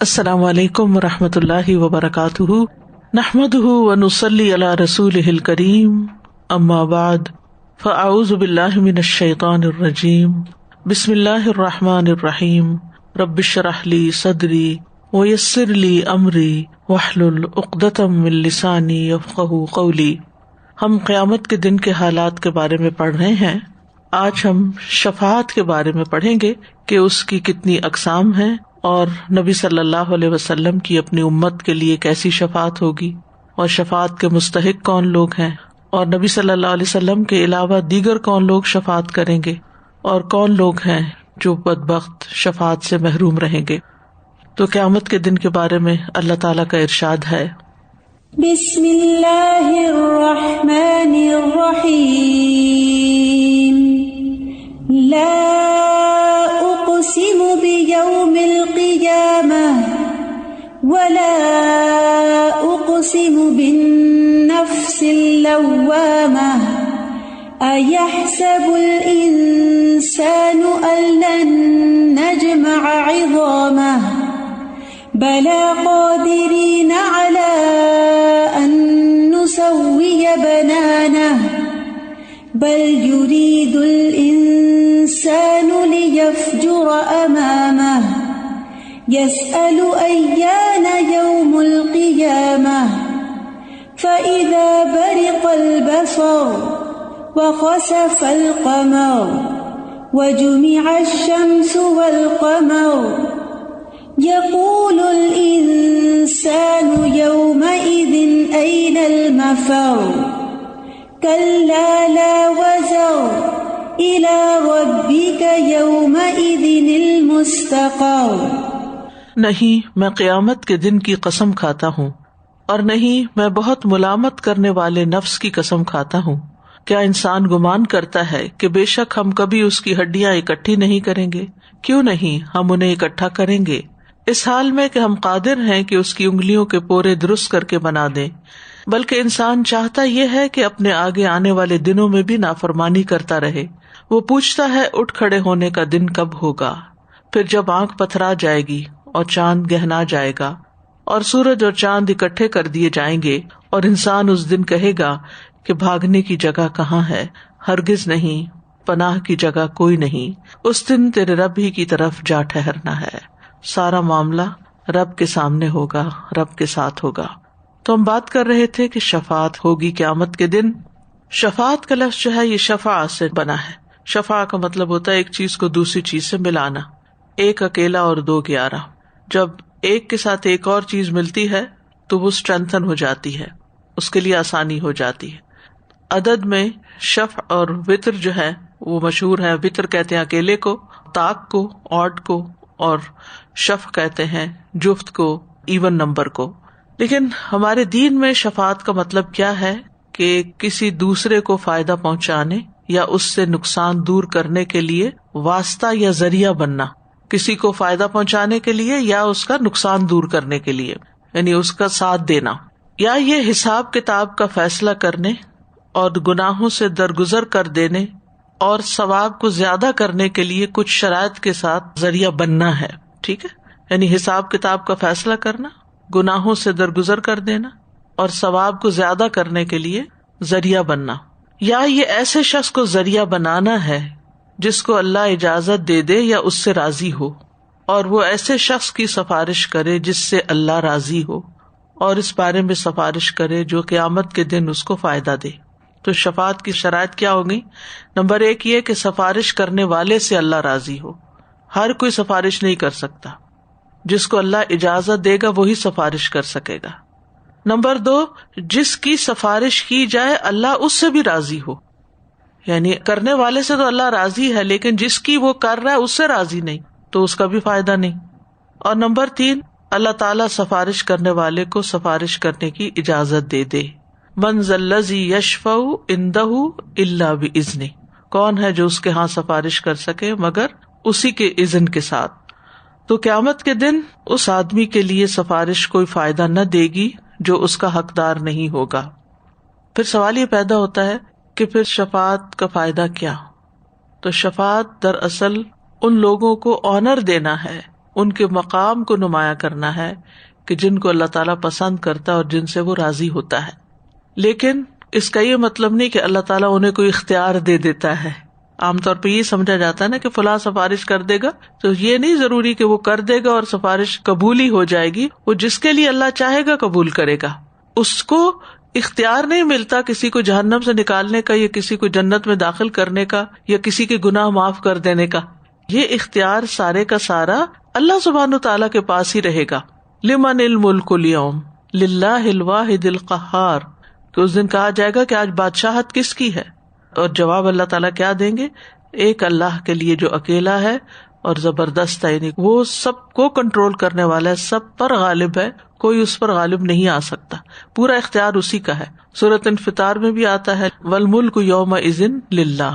السلام علیکم ورحمۃ اللہ وبرکاتہ، نحمدہ ونصلی علی رسولہ الکریم، اما بعد فاعوذ باللہ من الشیطان الرجیم، بسم اللہ الرحمن الرحیم، رب اشرح لی صدری ویسر لی امری واحلل عقدۃ من لسانی یفقہوا قولی۔ ہم قیامت کے دن کے حالات کے بارے میں پڑھ رہے ہیں۔ آج ہم شفاعت کے بارے میں پڑھیں گے کہ اس کی کتنی اقسام ہیں اور نبی صلی اللہ علیہ وسلم کی اپنی امت کے لیے کیسی شفاعت ہوگی، اور شفاعت کے مستحق کون لوگ ہیں، اور نبی صلی اللہ علیہ وسلم کے علاوہ دیگر کون لوگ شفاعت کریں گے، اور کون لوگ ہیں جو بدبخت شفاعت سے محروم رہیں گے۔ تو قیامت کے دن کے بارے میں اللہ تعالیٰ کا ارشاد ہے، بسم اللہ الرحمن الرحیم، لا اقسم بیوم القیامہ ولا اقسم بالنفس اللوامہ، ایحسب الانسان ان لن نجمع عظامہ، بلی قادرین علی ان نسوی بنانہ، بل یرید الانسان لیفجر امامہ، یسأل ایان یوم القیامہ، فإذا برق البصر وخسف القمر وجمع الشمس والقمر، یقول الانسان یومئذ أین المفر، کلا لا وزر إلی ربک یومئذ المستقر۔ نہیں میں قیامت کے دن کی قسم کھاتا ہوں، اور نہیں میں بہت ملامت کرنے والے نفس کی قسم کھاتا ہوں۔ کیا انسان گمان کرتا ہے کہ بے شک ہم کبھی اس کی ہڈیاں اکٹھی نہیں کریں گے؟ کیوں نہیں، ہم انہیں اکٹھا کریں گے، اس حال میں کہ ہم قادر ہیں کہ اس کی انگلیوں کے پورے درست کر کے بنا دیں۔ بلکہ انسان چاہتا یہ ہے کہ اپنے آگے آنے والے دنوں میں بھی نافرمانی کرتا رہے۔ وہ پوچھتا ہے اٹھ کھڑے ہونے کا دن کب ہوگا، پھر جب آنکھ پتھرا جائے گی اور چاند گہنا جائے گا اور سورج اور چاند اکٹھے کر دیے جائیں گے، اور انسان اس دن کہے گا کہ بھاگنے کی جگہ کہاں ہے، ہرگز نہیں، پناہ کی جگہ کوئی نہیں، اس دن تیرے رب ہی کی طرف جا ٹھہرنا ہے۔ سارا معاملہ رب کے سامنے ہوگا، رب کے ساتھ ہوگا۔ تو ہم بات کر رہے تھے کہ شفاعت ہوگی قیامت کے دن۔ شفاعت کا لفظ جو ہے یہ شفاع سے بنا ہے۔ شفاع کا مطلب ہوتا ہے ایک چیز کو دوسری چیز سے ملانا، ایک اکیلا اور دو 11۔ جب ایک کے ساتھ ایک اور چیز ملتی ہے تو وہ اسٹرینتھن ہو جاتی ہے، اس کے لیے آسانی ہو جاتی ہے۔ عدد میں شفع اور وتر جو ہے وہ مشہور ہے۔ وتر کہتے ہیں اکیلے کو، طاق کو، آڈ کو، اور شفع کہتے ہیں جفت کو، ایون نمبر کو۔ لیکن ہمارے دین میں شفاعت کا مطلب کیا ہے کہ کسی دوسرے کو فائدہ پہنچانے یا اس سے نقصان دور کرنے کے لیے واسطہ یا ذریعہ بننا، کسی کو فائدہ پہنچانے کے لیے یا اس کا نقصان دور کرنے کے لیے، یعنی اس کا ساتھ دینا، یا یہ حساب کتاب کا فیصلہ کرنے اور گناہوں سے درگزر کر دینے اور ثواب کو زیادہ کرنے کے لیے کچھ شرائط کے ساتھ ذریعہ بننا ہے۔ ٹھیک ہے، یعنی حساب کتاب کا فیصلہ کرنا، گناہوں سے درگزر کر دینا اور ثواب کو زیادہ کرنے کے لیے ذریعہ بننا، یا یہ ایسے شخص کو ذریعہ بنانا ہے جس کو اللہ اجازت دے دے یا اس سے راضی ہو، اور وہ ایسے شخص کی سفارش کرے جس سے اللہ راضی ہو، اور اس بارے میں سفارش کرے جو قیامت کے دن اس کو فائدہ دے۔ تو شفاعت کی شرائط کیا ہوگی؟ نمبر 1 یہ کہ سفارش کرنے والے سے اللہ راضی ہو۔ ہر کوئی سفارش نہیں کر سکتا، جس کو اللہ اجازت دے گا وہی سفارش کر سکے گا۔ نمبر 2 جس کی سفارش کی جائے اللہ اس سے بھی راضی ہو، یعنی کرنے والے سے تو اللہ راضی ہے لیکن جس کی وہ کر رہا ہے اس سے راضی نہیں تو اس کا بھی فائدہ نہیں۔ اور نمبر 3 اللہ تعالیٰ سفارش کرنے والے کو سفارش کرنے کی اجازت دے دے۔ من ذا الذی یشفع عندہ الا باذنہ، کون ہے جو اس کے ہاں سفارش کر سکے مگر اسی کے اذن کے ساتھ۔ تو قیامت کے دن اس آدمی کے لیے سفارش کوئی فائدہ نہ دے گی جو اس کا حقدار نہیں ہوگا۔ پھر سوال یہ پیدا ہوتا ہے کہ پھر شفاعت کا فائدہ کیا؟ تو شفاعت دراصل ان لوگوں کو آنر دینا ہے، ان کے مقام کو نمایاں کرنا ہے کہ جن کو اللہ تعالیٰ پسند کرتا ہے اور جن سے وہ راضی ہوتا ہے. لیکن اس کا یہ مطلب نہیں کہ اللہ تعالیٰ انہیں کوئی اختیار دے دیتا ہے. عام طور پہ یہ سمجھا جاتا ہے نا کہ فلاں سفارش کر دے گا، تو یہ نہیں ضروری کہ وہ کر دے گا اور سفارش قبول ہی ہو جائے گی. وہ جس کے لیے اللہ چاہے گا قبول کرے گا. اس کو اختیار نہیں ملتا کسی کو جہنم سے نکالنے کا یا کسی کو جنت میں داخل کرنے کا یا کسی کے گناہ معاف کر دینے کا. یہ اختیار سارے کا سارا اللہ سبحانہ تعالیٰ کے پاس ہی رہے گا. لمن الملک اليوم للہ الواحد القہار، کہ اس دن کہا جائے گا کہ آج بادشاہت کس کی ہے، اور جواب اللہ تعالیٰ کیا دیں گے؟ ایک اللہ کے لیے جو اکیلا ہے اور زبردست ہے، یعنی وہ سب کو کنٹرول کرنے والا ہے، سب پر غالب ہے، کوئی اس پر غالب نہیں آ سکتا، پورا اختیار اسی کا ہے. سورۃ انفطار میں بھی آتا ہے والملک یومئذ للہ،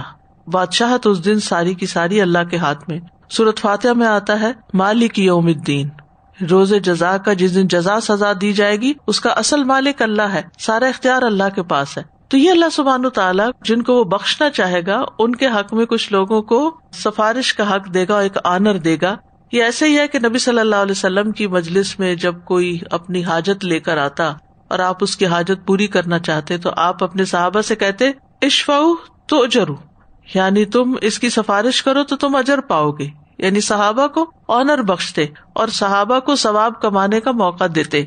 بادشاہت اس دن ساری کی ساری اللہ کے ہاتھ میں. سورۃ فاتحہ میں آتا ہے مالک یوم الدین، روز جزا کا، جس دن جزا سزا دی جائے گی اس کا اصل مالک اللہ ہے، سارا اختیار اللہ کے پاس ہے. تو یہ اللہ سبحانہ تعالیٰ جن کو وہ بخشنا چاہے گا ان کے حق میں کچھ لوگوں کو سفارش کا حق دے گا، ایک آنر دے گا. یہ ایسے ہی ہے کہ نبی صلی اللہ علیہ وسلم کی مجلس میں جب کوئی اپنی حاجت لے کر آتا اور آپ اس کی حاجت پوری کرنا چاہتے تو آپ اپنے صحابہ سے کہتے اشفعوا تؤجروا، یعنی تم اس کی سفارش کرو تو تم اجر پاؤ گے، یعنی صحابہ کو آنر بخشتے اور صحابہ کو ثواب کمانے کا موقع دیتے.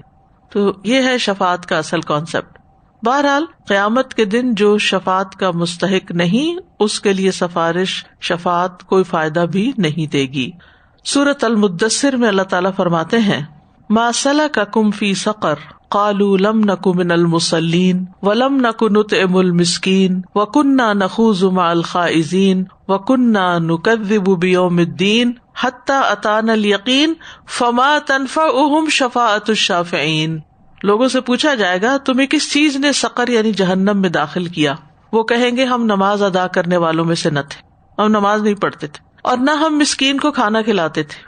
تو یہ ہے شفاعت کا اصل کانسیپٹ. بہرحال قیامت کے دن جو شفاعت کا مستحق نہیں، اس کے لیے سفارش شفاعت کوئی فائدہ بھی نہیں دے گی. سورۃ المدثر میں اللہ تعالیٰ فرماتے ہیں ما سلککم فی سقر قالوا لم نک من المصلین ولم نک نطعم المسکین وکننا نخوض مع الخائضین وکننا نکذب بیوم الدین حتی اتانا الیقین فما تنفعهم شفاعۃ الشافعین. لوگوں سے پوچھا جائے گا تمہیں کس چیز نے سقر یعنی جہنم میں داخل کیا؟ وہ کہیں گے ہم نماز ادا کرنے والوں میں سے نہ تھے، ہم نماز نہیں پڑھتے تھے، اور نہ ہم مسکین کو کھانا کھلاتے تھے،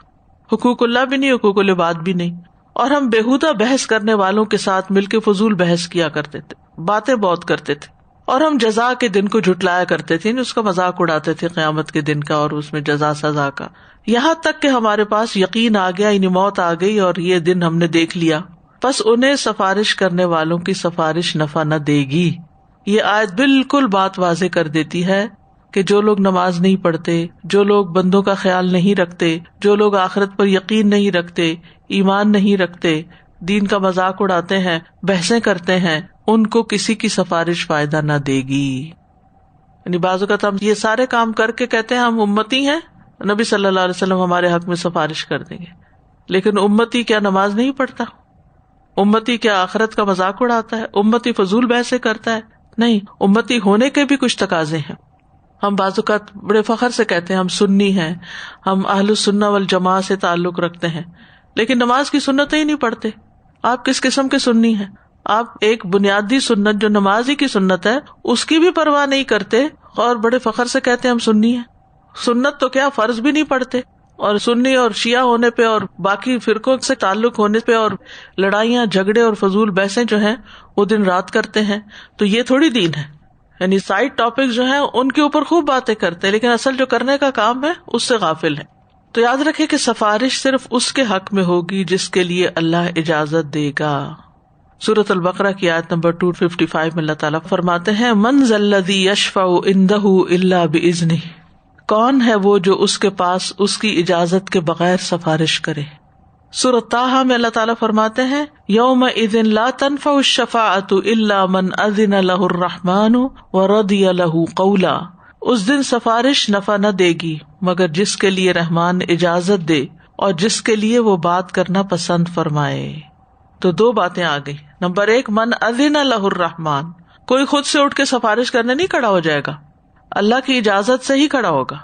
حقوق اللہ بھی نہیں، حقوق العباد بھی نہیں، اور ہم بےہودہ بحث کرنے والوں کے ساتھ مل کے فضول بحث کیا کرتے تھے، باتیں بہت کرتے تھے، اور ہم جزا کے دن کو جھٹلایا کرتے تھے، اس کا مذاق اڑاتے تھے قیامت کے دن کا اور اس میں جزا سزا کا، یہاں تک کہ ہمارے پاس یقین آ گیا، یعنی موت آ گئی اور یہ دن ہم نے دیکھ لیا. پس انہیں سفارش کرنے والوں کی سفارش نفع نہ دے گی. یہ آیت بالکل بات واضح کر دیتی ہے کہ جو لوگ نماز نہیں پڑھتے، جو لوگ بندوں کا خیال نہیں رکھتے، جو لوگ آخرت پر یقین نہیں رکھتے، ایمان نہیں رکھتے، دین کا مذاق اڑاتے ہیں، بحثیں کرتے ہیں، ان کو کسی کی سفارش فائدہ نہ دے گی. یعنی بعض اوقات ہم یہ سارے کام کر کے کہتے ہیں ہم امتی ہیں، نبی صلی اللہ علیہ وسلم ہمارے حق میں سفارش کر دیں گے، لیکن امتی کیا نماز نہیں پڑھتا؟ امتی کیا آخرت کا مذاق اڑاتا ہے؟ امتی فضول بحثیں کرتا ہے؟ نہیں، امتی ہونے کے بھی کچھ تقاضے ہیں. ہم بعض اوقات بڑے فخر سے کہتے ہیں ہم سنی ہیں، ہم اہل السنہ والجماعت سے تعلق رکھتے ہیں، لیکن نماز کی سنتیں ہی نہیں پڑھتے. آپ کس قسم کے سنی ہیں؟ آپ ایک بنیادی سنت جو نماز ہی کی سنت ہے اس کی بھی پرواہ نہیں کرتے اور بڑے فخر سے کہتے ہیں ہم سنی ہیں. سنت تو کیا فرض بھی نہیں پڑھتے، اور سنی اور شیعہ ہونے پہ اور باقی فرقوں سے تعلق ہونے پہ اور لڑائیاں جھگڑے اور فضول بحثیں جو ہیں وہ دن رات کرتے ہیں. تو یہ تھوڑی دین ہے. یعنی سائڈ ٹاپک جو ہیں ان کے اوپر خوب باتیں کرتے ہیں، لیکن اصل جو کرنے کا کام ہے اس سے غافل ہے. تو یاد رکھے کہ سفارش صرف اس کے حق میں ہوگی جس کے لیے اللہ اجازت دے گا. سورۃ البقرہ کی آیت نمبر 255 میں اللہ تعالیٰ فرماتے ہیں من ذا الذی یشفع عندہ الا باذنہ، کون ہے وہ جو اس کے پاس اس کی اجازت کے بغیر سفارش کرے. سورۃ طٰہٰ میں اللہ تعالیٰ فرماتے ہیں یومئذ لا تنفع الشفاعۃ الا من اذن لہ الرحمن ورضی لہ قولا، اس دن سفارش نفع نہ دے گی مگر جس کے لیے رحمان اجازت دے اور جس کے لیے وہ بات کرنا پسند فرمائے. تو دو باتیں آ گئی. نمبر 1 من اذن لہ الرحمن، کوئی خود سے اٹھ کے سفارش کرنے نہیں کھڑا ہو جائے گا، اللہ کی اجازت سے ہی کھڑا ہوگا.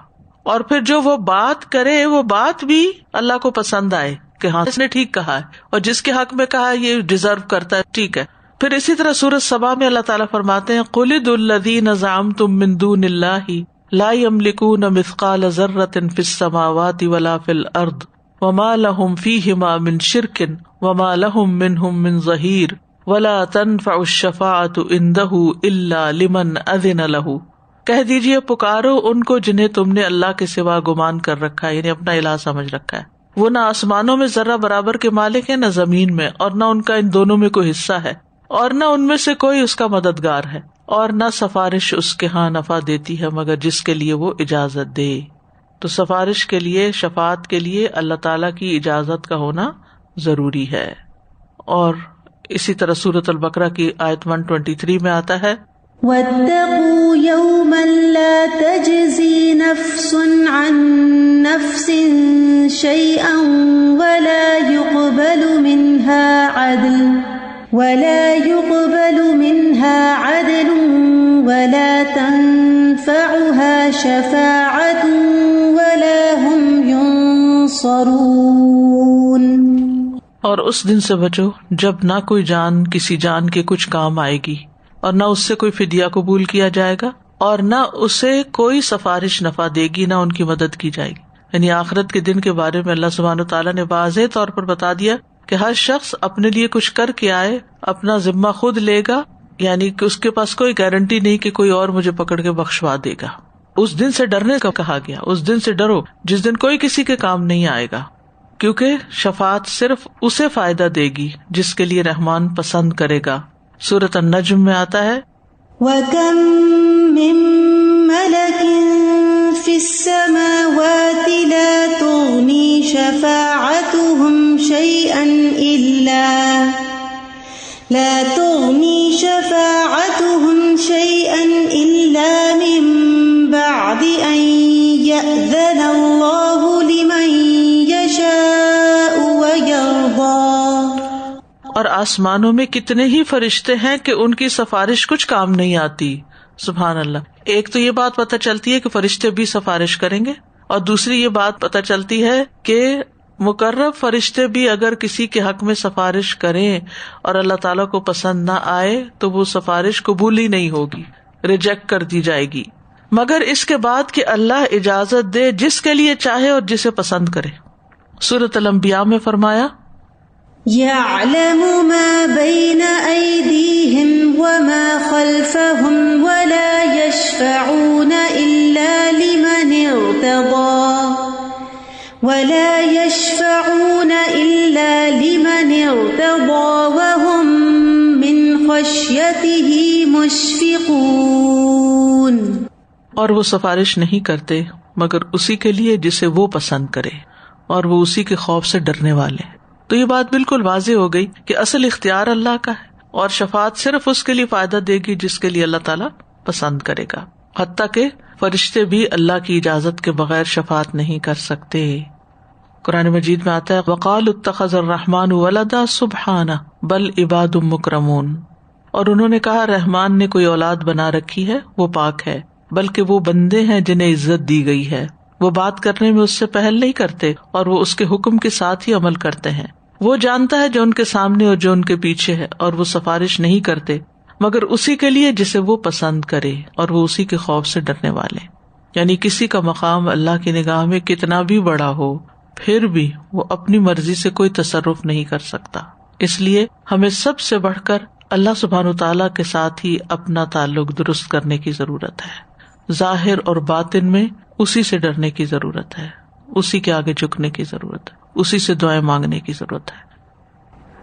اور پھر جو وہ بات کرے وہ بات بھی اللہ کو پسند آئے کہ ہاں اس نے ٹھیک کہا ہے اور جس کے حق میں کہا یہ ڈیزرو کرتا ہے، ٹھیک ہے. پھر اسی طرح سورۃ سبا میں اللہ تعالیٰ فرماتے ہیں قل ادعوا الذین زعمتم من دون اللہ لا یملکون مثقال ذرۃ فی السماوات ولا فی الارض وما لهم فیہما من شرک وما لهم منہم من ظہیر ولا تنفع الشفاعۃ عندہ الا لمن اذن لہ. کہہ دیجیے پکارو ان کو جنہیں تم نے اللہ کے سوا گمان کر رکھا ہے، یعنی اپنا الہ سمجھ رکھا ہے. وہ نہ آسمانوں میں ذرہ برابر کے مالک ہے، نہ زمین میں، اور نہ ان کا ان دونوں میں کوئی حصہ ہے، اور نہ ان میں سے کوئی اس کا مددگار ہے، اور نہ سفارش اس کے ہاں نفع دیتی ہے مگر جس کے لیے وہ اجازت دے. تو سفارش کے لیے، شفاعت کے لیے اللہ تعالیٰ کی اجازت کا ہونا ضروری ہے. اور اسی طرح سورۃ البقرہ کی آیت 123 میں آتا ہے وَاتَّقُوا يَوْمًا لَا تَجْزِي نَفْسٌ عَن نَفْسٍ شَيْئًا وَلَا يُقْبَلُ مِنْهَا عَدْلٌ وَلَا تَنفَعُهَا شَفَاعَةٌ وَلَا هُمْ يُنصَرُونَ. اور اس دن سے بچو جب نہ کوئی جان کسی جان کے کچھ کام آئے گی، اور نہ اس سے کوئی فدیہ قبول کیا جائے گا، اور نہ اسے کوئی سفارش نفع دے گی، نہ ان کی مدد کی جائے گی. یعنی آخرت کے دن کے بارے میں اللہ سبحانہ وتعالیٰ نے واضح طور پر بتا دیا کہ ہر شخص اپنے لیے کچھ کر کے آئے، اپنا ذمہ خود لے گا، یعنی کہ اس کے پاس کوئی گارنٹی نہیں کہ کوئی اور مجھے پکڑ کے بخشوا دے گا. اس دن سے ڈرنے کا کہا گیا، اس دن سے ڈرو جس دن کوئی کسی کے کام نہیں آئے گا، کیونکہ شفاعت صرف اسے فائدہ دے گی جس کے لیے رحمان پسند کرے گا. سورۃ النجم میں آتا ہے وَكَم مِّن مَّلَكٍ فِي السَّمَاوَاتِ لَا تُغْنِي شَفَاعَتُهُمْ شَيْئًا إِلَّا مِن بَعْدِ أَن يَأْذَنَ اللَّهُ لِمَن يَشَاءُ وَيَرْضَىٰ. اور آسمانوں میں کتنے ہی فرشتے ہیں کہ ان کی سفارش کچھ کام نہیں آتی. سبحان اللہ. ایک تو یہ بات پتہ چلتی ہے کہ فرشتے بھی سفارش کریں گے، اور دوسری یہ بات پتہ چلتی ہے کہ مقرب فرشتے بھی اگر کسی کے حق میں سفارش کریں اور اللہ تعالیٰ کو پسند نہ آئے تو وہ سفارش قبول ہی نہیں ہوگی، ریجیکٹ کر دی جائے گی، مگر اس کے بعد کہ اللہ اجازت دے جس کے لیے چاہے اور جسے پسند کرے. سورۃ الانبیاء میں فرمایا يَعْلَمُ مَا بَيْنَ أَيْدِيهِمْ وَمَا خَلْفَهُمْ وَلَا يَشْفَعُونَ إِلَّا لِمَنِ ارْتَضَىٰ وَهُمْ مِنْ خَشْيَتِهِ مُشْفِقُونَ. اور وہ سفارش نہیں کرتے مگر اسی کے لیے جسے وہ پسند کرے، اور وہ اسی کے خوف سے ڈرنے والے. تو یہ بات بالکل واضح ہو گئی کہ اصل اختیار اللہ کا ہے، اور شفاعت صرف اس کے لیے فائدہ دے گی جس کے لیے اللہ تعالیٰ پسند کرے گا. حتیٰ کہ فرشتے بھی اللہ کی اجازت کے بغیر شفاعت نہیں کر سکتے. قرآن مجید میں آتا ہے وَقَالُوا اتَّخَذَ الرَّحْمَنُ وَلَدًا سُبْحَانَهُ بَلْ عِبَادٌ مُكْرَمُونَ. اور انہوں نے کہا رحمان نے کوئی اولاد بنا رکھی ہے، وہ پاک ہے، بلکہ وہ بندے ہیں جنہیں عزت دی گئی ہے. وہ بات کرنے میں اس سے پہل نہیں کرتے اور وہ اس کے حکم کے ساتھ ہی عمل کرتے ہیں. وہ جانتا ہے جو ان کے سامنے اور جو ان کے پیچھے ہے، اور وہ سفارش نہیں کرتے مگر اسی کے لیے جسے وہ پسند کرے، اور وہ اسی کے خوف سے ڈرنے والے. یعنی کسی کا مقام اللہ کی نگاہ میں کتنا بھی بڑا ہو، پھر بھی وہ اپنی مرضی سے کوئی تصرف نہیں کر سکتا. اس لیے ہمیں سب سے بڑھ کر اللہ سبحانہ وتعالیٰ کے ساتھ ہی اپنا تعلق درست کرنے کی ضرورت ہے. ظاہر اور باطن میں اسی سے ڈرنے کی ضرورت ہے، اسی کے آگے جھکنے کی ضرورت ہے، اسی سے دعائیں مانگنے کی ضرورت ہے.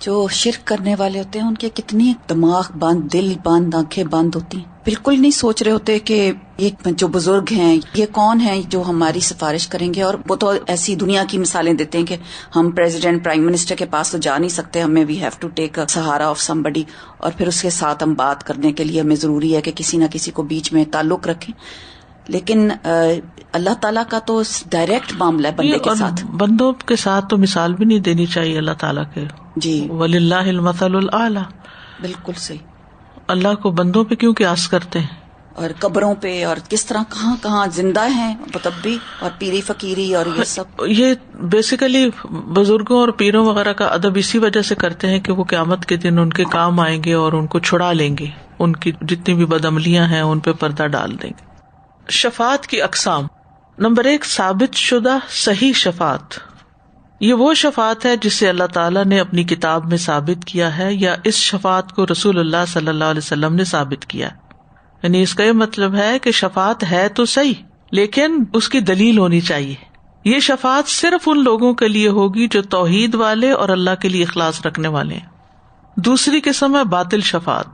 جو شرک کرنے والے ہوتے ہیں ان کے کتنی دماغ بند، دل بند، آنکھیں بند ہوتی ہیں، بالکل نہیں سوچ رہے ہوتے کہ یہ جو بزرگ ہیں یہ کون ہیں جو ہماری سفارش کریں گے. اور وہ تو ایسی دنیا کی مثالیں دیتے ہیں کہ ہم پریزیڈنٹ، پرائم منسٹر کے پاس تو جا نہیں سکتے، ہمیں وی ہیو ٹو ٹیک سہارا آف سم بڈی، اور پھر اس کے ساتھ ہم بات کرنے کے لیے ہمیں ضروری ہے کہ کسی نہ کسی کو بیچ میں تعلق رکھیں. لیکن اللہ تعالیٰ کا تو ڈائریکٹ معاملہ ہے بندے کے ساتھ. بندوں کے ساتھ تو مثال بھی نہیں دینی چاہیے اللہ تعالیٰ کے. جی وَلِلَّهِ الْمَثَلُ الْأَعْلَى. بالکل صحیح. اللہ کو بندوں پہ کیوں قیاس کرتے ہیں، اور قبروں پہ، اور کس طرح کہاں کہاں زندہ ہیں متبی اور پیری فقیری اور یہ سب. یہ بیسیکلی بزرگوں اور پیروں وغیرہ کا ادب اسی وجہ سے کرتے ہیں کہ وہ قیامت کے دن ان کے کام آئیں گے اور ان کو چھڑا لیں گے، ان کی جتنی بھی بدعملیاں ہیں ان پہ پردہ ڈال دیں گے. شفاعت کی اقسام. نمبر 1، ثابت شدہ صحیح شفاعت. یہ وہ شفاعت ہے جسے اللہ تعالیٰ نے اپنی کتاب میں ثابت کیا ہے، یا اس شفاعت کو رسول اللہ صلی اللہ علیہ وسلم نے ثابت کیا. یعنی اس کا یہ مطلب ہے کہ شفاعت ہے تو صحیح، لیکن اس کی دلیل ہونی چاہیے. یہ شفاعت صرف ان لوگوں کے لیے ہوگی جو توحید والے اور اللہ کے لیے اخلاص رکھنے والے ہیں. دوسری قسم ہے باطل شفاعت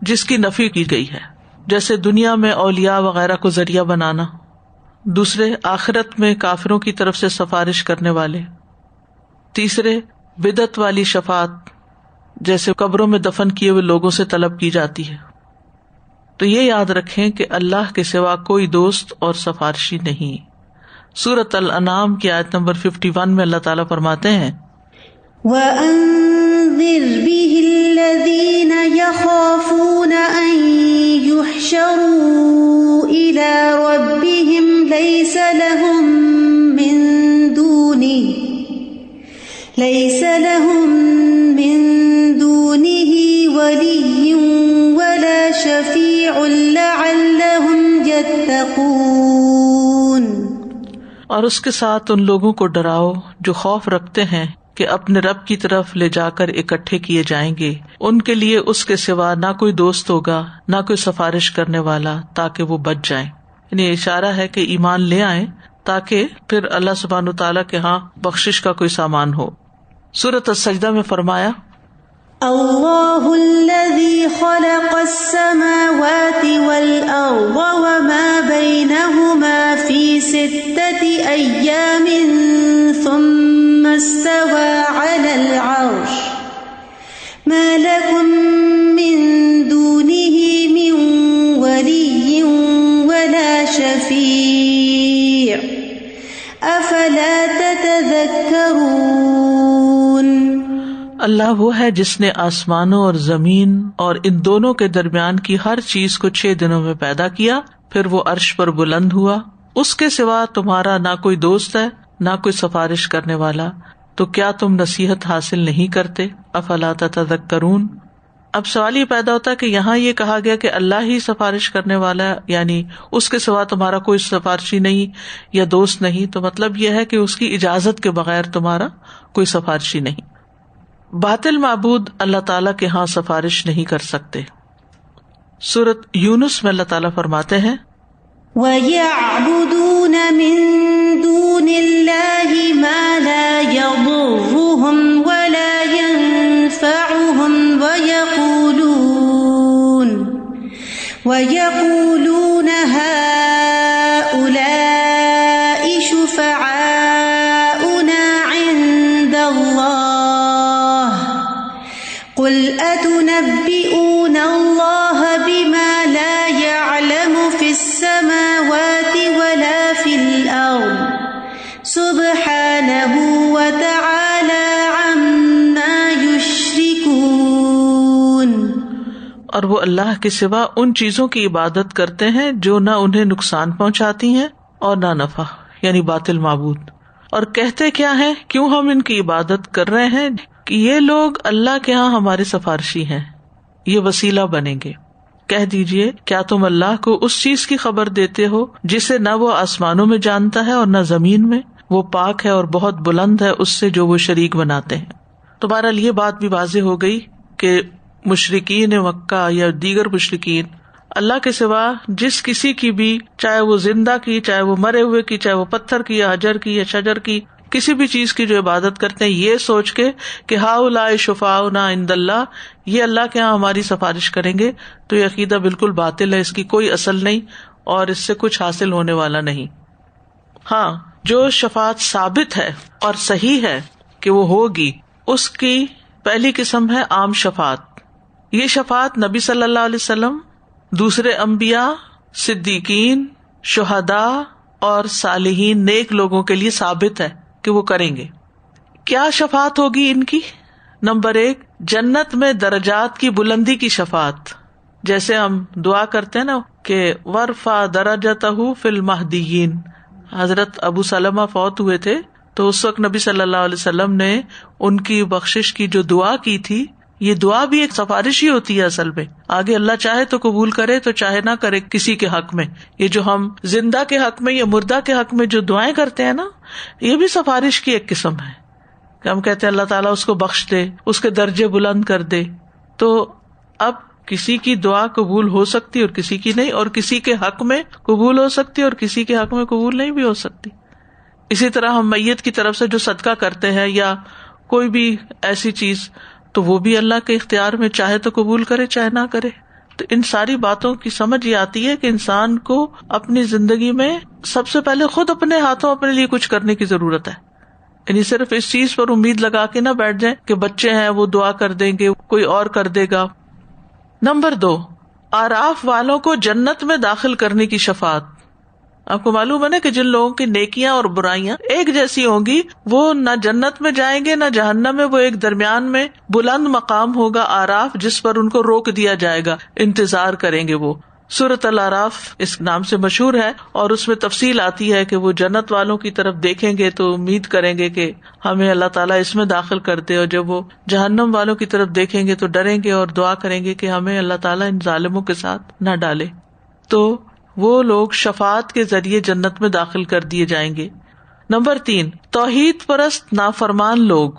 جس کی نفی کی گئی ہے، جیسے دنیا میں اولیاء وغیرہ کو ذریعہ بنانا. دوسرے آخرت میں کافروں کی طرف سے سفارش کرنے والے. تیسرے بدعت والی شفاعت جیسے قبروں میں دفن کیے ہوئے لوگوں سے طلب کی جاتی ہے. تو یہ یاد رکھیں کہ اللہ کے سوا کوئی دوست اور سفارشی نہیں. سورۃ الانعام کی آیت نمبر 51 میں اللہ تعالیٰ فرماتے ہیں وَأَنذِرْ بِهِ الَّذِينَ يَخَافُونَ أَن يُحْشَرُوا إِلَى رَبِّهِمْ لَيْسَ لَهُم مِّن دُونِهِ وَلِيٌّ وَلَا شَفِيعٌ لَعَلَّهُمْ يَتَّقُونَ. اور اس کے ساتھ ان لوگوں کو ڈراؤ جو خوف رکھتے ہیں کہ اپنے رب کی طرف لے جا کر اکٹھے کیے جائیں گے. ان کے لیے اس کے سوا نہ کوئی دوست ہوگا نہ کوئی سفارش کرنے والا تاکہ وہ بچ جائیں. یعنی اشارہ ہے کہ ایمان لے آئیں تاکہ پھر اللہ سبحانہ تعالیٰ کے ہاں بخشش کا کوئی سامان ہو. سورۃ السجدہ میں فرمایا اللہ الذی خلق السماوات والارض وما بینہما فی 6 ایام ثم استوى على العرش ما لکم من دونہ من ولی ولا شفیع افلا تتذکرون. اللہ وہ ہے جس نے آسمانوں اور زمین اور ان دونوں کے درمیان کی ہر چیز کو 6 دنوں میں پیدا کیا، پھر وہ عرش پر بلند ہوا. اس کے سوا تمہارا نہ کوئی دوست ہے نہ کوئی سفارش کرنے والا، تو کیا تم نصیحت حاصل نہیں کرتے؟ افلا تتذکرون. اب سوال یہ پیدا ہوتا ہے کہ یہاں یہ کہا گیا کہ اللہ ہی سفارش کرنے والا ہے، یعنی اس کے سوا تمہارا کوئی سفارشی نہیں یا دوست نہیں، تو مطلب یہ ہے کہ اس کی اجازت کے بغیر تمہارا کوئی سفارشی نہیں. باطل معبود اللہ تعالیٰ کے ہاں سفارش نہیں کر سکتے. سورۃ یونس میں اللہ تعالیٰ فرماتے ہیں وَيَعْبُدُونَ مِن دُونِ اللَّهِ مَا لَا يَضُرُّهُمْ وَلَا يَنفَعُهُمْ وَيَقُولُونَ هَؤُلَاءِ شُفَعَاؤُنَا عِندَ اللَّهِ قُلْ أَتُنَبِّئُونَ اللَّهَ بِمَا لَا يَعْلَمُ فِي السَّمَاوَاتِ وَلَا فِي الْأَرْضِ سُبْحَانَهُ وَتَعَالَى عَمَّا يُشْرِكُونَ. اور وہ اللہ کے سوا ان چیزوں کی عبادت کرتے ہیں جو نہ انہیں نقصان پہنچاتی ہیں اور نہ نفع، یعنی باطل معبود. اور کہتے کیا ہیں، کیوں ہم ان کی عبادت کر رہے ہیں کہ یہ لوگ اللہ کے ہاں ہمارے سفارشی ہیں، یہ وسیلہ بنیں گے. کہہ دیجئے کیا تم اللہ کو اس چیز کی خبر دیتے ہو جسے نہ وہ آسمانوں میں جانتا ہے اور نہ زمین میں؟ وہ پاک ہے اور بہت بلند ہے اس سے جو وہ شریک بناتے ہیں. تو بہرحال یہ بات بھی واضح ہو گئی کہ مشرکین مکہ یا دیگر مشرکین اللہ کے سوا جس کسی کی بھی، چاہے وہ زندہ کی، چاہے وہ مرے ہوئے کی، چاہے وہ پتھر کی یا حجر کی یا شجر کی، کسی بھی چیز کی جو عبادت کرتے ہیں یہ سوچ کے کہ ہؤلاء شفعاؤنا عند اللہ، یہ اللہ کے ہاں ہماری سفارش کریں گے، تو یہ عقیدہ بالکل باطل ہے، اس کی کوئی اصل نہیں اور اس سے کچھ حاصل ہونے والا نہیں. ہاں، جو شفاعت ثابت ہے اور صحیح ہے کہ وہ ہوگی، اس کی پہلی قسم ہے عام شفاعت. یہ شفاعت نبی صلی اللہ علیہ وسلم، دوسرے انبیاء، صدیقین، شہداء اور صالحین، نیک لوگوں کے لیے ثابت ہے کہ وہ کریں گے. کیا شفاعت ہوگی ان کی؟ نمبر 1، جنت میں درجات کی بلندی کی شفاعت. جیسے ہم دعا کرتے ہیں نا کہ ورفع درجتہ فی المہدیین. حضرت ابو سلمہ فوت ہوئے تھے تو اس وقت نبی صلی اللہ علیہ وسلم نے ان کی بخشش کی جو دعا کی تھی، یہ دعا بھی ایک سفارش ہی ہوتی ہے اصل میں. آگے اللہ چاہے تو قبول کرے تو چاہے نہ کرے کسی کے حق میں. یہ جو ہم زندہ کے حق میں یا مردہ کے حق میں جو دعائیں کرتے ہیں نا، یہ بھی سفارش کی ایک قسم ہے کہ ہم کہتے ہیں اللہ تعالیٰ اس کو بخش دے، اس کے درجے بلند کر دے. تو اب کسی کی دعا قبول ہو سکتی اور کسی کی نہیں، اور کسی کے حق میں قبول ہو سکتی اور کسی کے حق میں قبول نہیں بھی ہو سکتی. اسی طرح ہم میت کی طرف سے جو صدقہ کرتے ہیں یا کوئی بھی ایسی چیز، تو وہ بھی اللہ کے اختیار میں، چاہے تو قبول کرے چاہے نہ کرے. تو ان ساری باتوں کی سمجھ یہ آتی ہے کہ انسان کو اپنی زندگی میں سب سے پہلے خود اپنے ہاتھوں اپنے لیے کچھ کرنے کی ضرورت ہے. یعنی صرف اس چیز پر امید لگا کے نہ بیٹھ جائیں کہ بچے ہیں وہ دعا کر دیں گے، کوئی اور کر دے گا. نمبر 2، اعراف والوں کو جنت میں داخل کرنے کی شفاعت. آپ کو معلوم ہے نا کہ جن لوگوں کی نیکیاں اور برائیاں ایک جیسی ہوں گی وہ نہ جنت میں جائیں گے نہ جہنم میں، وہ ایک درمیان میں بلند مقام ہوگا اعراف، جس پر ان کو روک دیا جائے گا، انتظار کریں گے. وہ سورۃ الاعراف اس نام سے مشہور ہے، اور اس میں تفصیل آتی ہے کہ وہ جنت والوں کی طرف دیکھیں گے تو امید کریں گے کہ ہمیں اللہ تعالیٰ اس میں داخل کر دے، اور جب وہ جہنم والوں کی طرف دیکھیں گے تو ڈریں گے اور دعا کریں گے کہ ہمیں اللہ تعالیٰ ان ظالموں کے ساتھ نہ ڈالے. تو وہ لوگ شفاعت کے ذریعے جنت میں داخل کر دیے جائیں گے. نمبر 3، توحید پرست نافرمان لوگ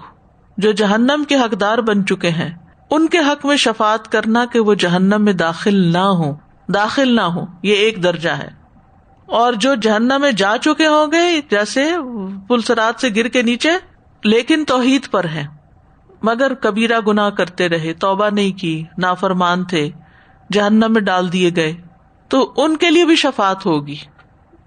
جو جہنم کے حقدار بن چکے ہیں، ان کے حق میں شفاعت کرنا کہ وہ جہنم میں داخل نہ ہوں، یہ ایک درجہ ہے. اور جو جہنم میں جا چکے ہوں گے، جیسے پل صراط سے گر کے نیچے، لیکن توحید پر ہیں مگر کبیرہ گناہ کرتے رہے، توبہ نہیں کی، نافرمان تھے، جہنم میں ڈال دیے گئے، تو ان کے لیے بھی شفاعت ہوگی.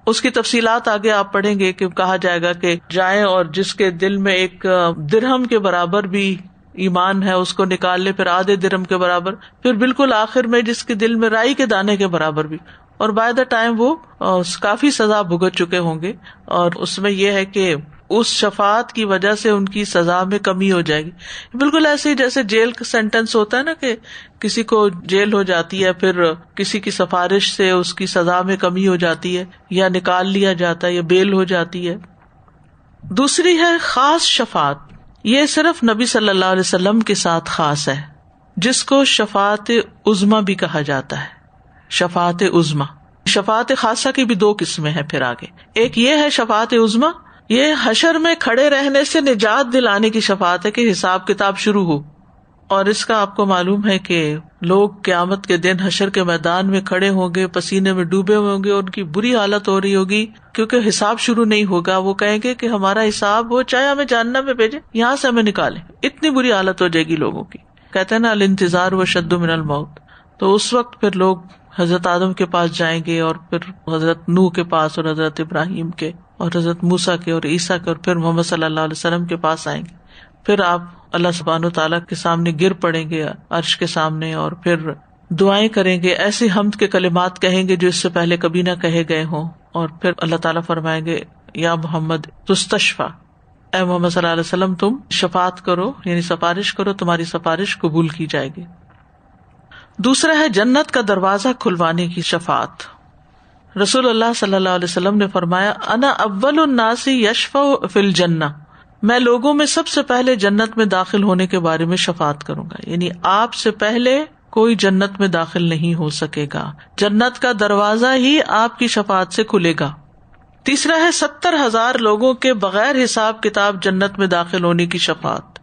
اس کی تفصیلات آگے آپ پڑھیں گے کہ کہا جائے گا کہ جائیں اور جس کے دل میں ایک درہم کے برابر بھی ایمان ہے اس کو نکال لے، پھر آدھے درہم کے برابر، پھر بالکل آخر میں جس کے دل میں رائی کے دانے کے برابر بھی. اور بائی دا ٹائم وہ کافی سزا بھگت چکے ہوں گے، اور اس میں یہ ہے کہ اس شفاعت کی وجہ سے ان کی سزا میں کمی ہو جائے گی. بالکل ایسے ہی جیسے جیل کا سینٹنس ہوتا ہے نا، کہ کسی کو جیل ہو جاتی ہے، پھر کسی کی سفارش سے اس کی سزا میں کمی ہو جاتی ہے، یا نکال لیا جاتا ہے، یا بیل ہو جاتی ہے. دوسری ہے خاص شفاعت. یہ صرف نبی صلی اللہ علیہ وسلم کے ساتھ خاص ہے، جس کو شفاعت عظمی بھی کہا جاتا ہے. شفاعت عظمی، شفاعت خاصہ کی بھی 2 قسمیں ہیں. پھر آگے ایک یہ ہے شفاعت عظمی، یہ حشر میں کھڑے رہنے سے نجات دلانے کی شفاعت ہے کہ حساب کتاب شروع ہو. اور اس کا آپ کو معلوم ہے کہ لوگ قیامت کے دن حشر کے میدان میں کھڑے ہوں گے، پسینے میں ڈوبے ہوئے ہوں گے، ان کی بری حالت ہو رہی ہوگی کیونکہ حساب شروع نہیں ہوگا. وہ کہیں گے کہ ہمارا حساب ہو، چاہے ہمیں جہنم میں بھیجے، یہاں سے ہمیں نکالیں. اتنی بری حالت ہو جائے گی لوگوں کی. کہتے ہیں نا الانتظار واشد من الموت. تو اس وقت پھر لوگ حضرت آدم کے پاس جائیں گے، اور پھر حضرت نوح کے پاس، اور حضرت ابراہیم کے، اور حضرت موسیٰ کے، اور عیسیٰ کے، اور پھر محمد صلی اللہ علیہ وسلم کے پاس آئیں گے. پھر آپ اللہ سبحانہ وتعالیٰ کے سامنے گر پڑیں گے، عرش کے سامنے، اور پھر دعائیں کریں گے، ایسے حمد کے کلمات کہیں گے جو اس سے پہلے کبھی نہ کہے گئے ہوں. اور پھر اللہ تعالیٰ فرمائیں گے یا محمد تستشفیٰ، اے محمد صلی اللہ علیہ وسلم تم شفاعت کرو، یعنی سفارش کرو، تمہاری سفارش قبول کی جائے گی. دوسرا ہے جنت کا دروازہ کھلوانے کی شفاعت. رسول اللہ صلی اللہ علیہ وسلم نے فرمایا انا اول الناس یشفع فی الجنہ، میں لوگوں میں سب سے پہلے جنت میں داخل ہونے کے بارے میں شفاعت کروں گا. یعنی آپ سے پہلے کوئی جنت میں داخل نہیں ہو سکے گا، جنت کا دروازہ ہی آپ کی شفاعت سے کھلے گا. تیسرا ہے 70,000 لوگوں کے بغیر حساب کتاب جنت میں داخل ہونے کی شفاعت.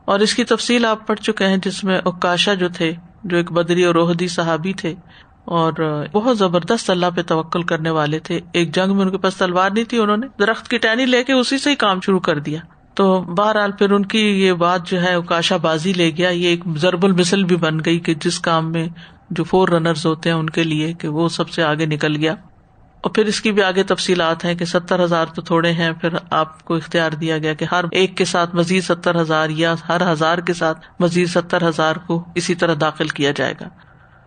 اور اس کی تفصیل آپ پڑھ چکے ہیں، جس میں عکاشہ جو تھے، جو ایک بدری اور احدی صحابی تھے، اور بہت زبردست اللہ پہ توکل کرنے والے تھے. ایک جنگ میں ان کے پاس تلوار نہیں تھی، انہوں نے درخت کی ٹہنی لے کے اسی سے ہی کام شروع کر دیا. تو بہرحال پھر ان کی یہ بات جو ہے عکاشہ بازی لے گیا. یہ ایک ضرب المثل بھی بن گئی کہ جس کام میں جو 4 رنرز ہوتے ہیں ان کے لیے، کہ وہ سب سے آگے نکل گیا. اور پھر اس کی بھی آگے تفصیلات ہیں کہ 70,000 تو تھوڑے ہیں، پھر آپ کو اختیار دیا گیا کہ ہر ایک کے ساتھ مزید 70,000 یا ہر 1000 کے ساتھ مزید 70,000 کو اسی طرح داخل کیا جائے گا.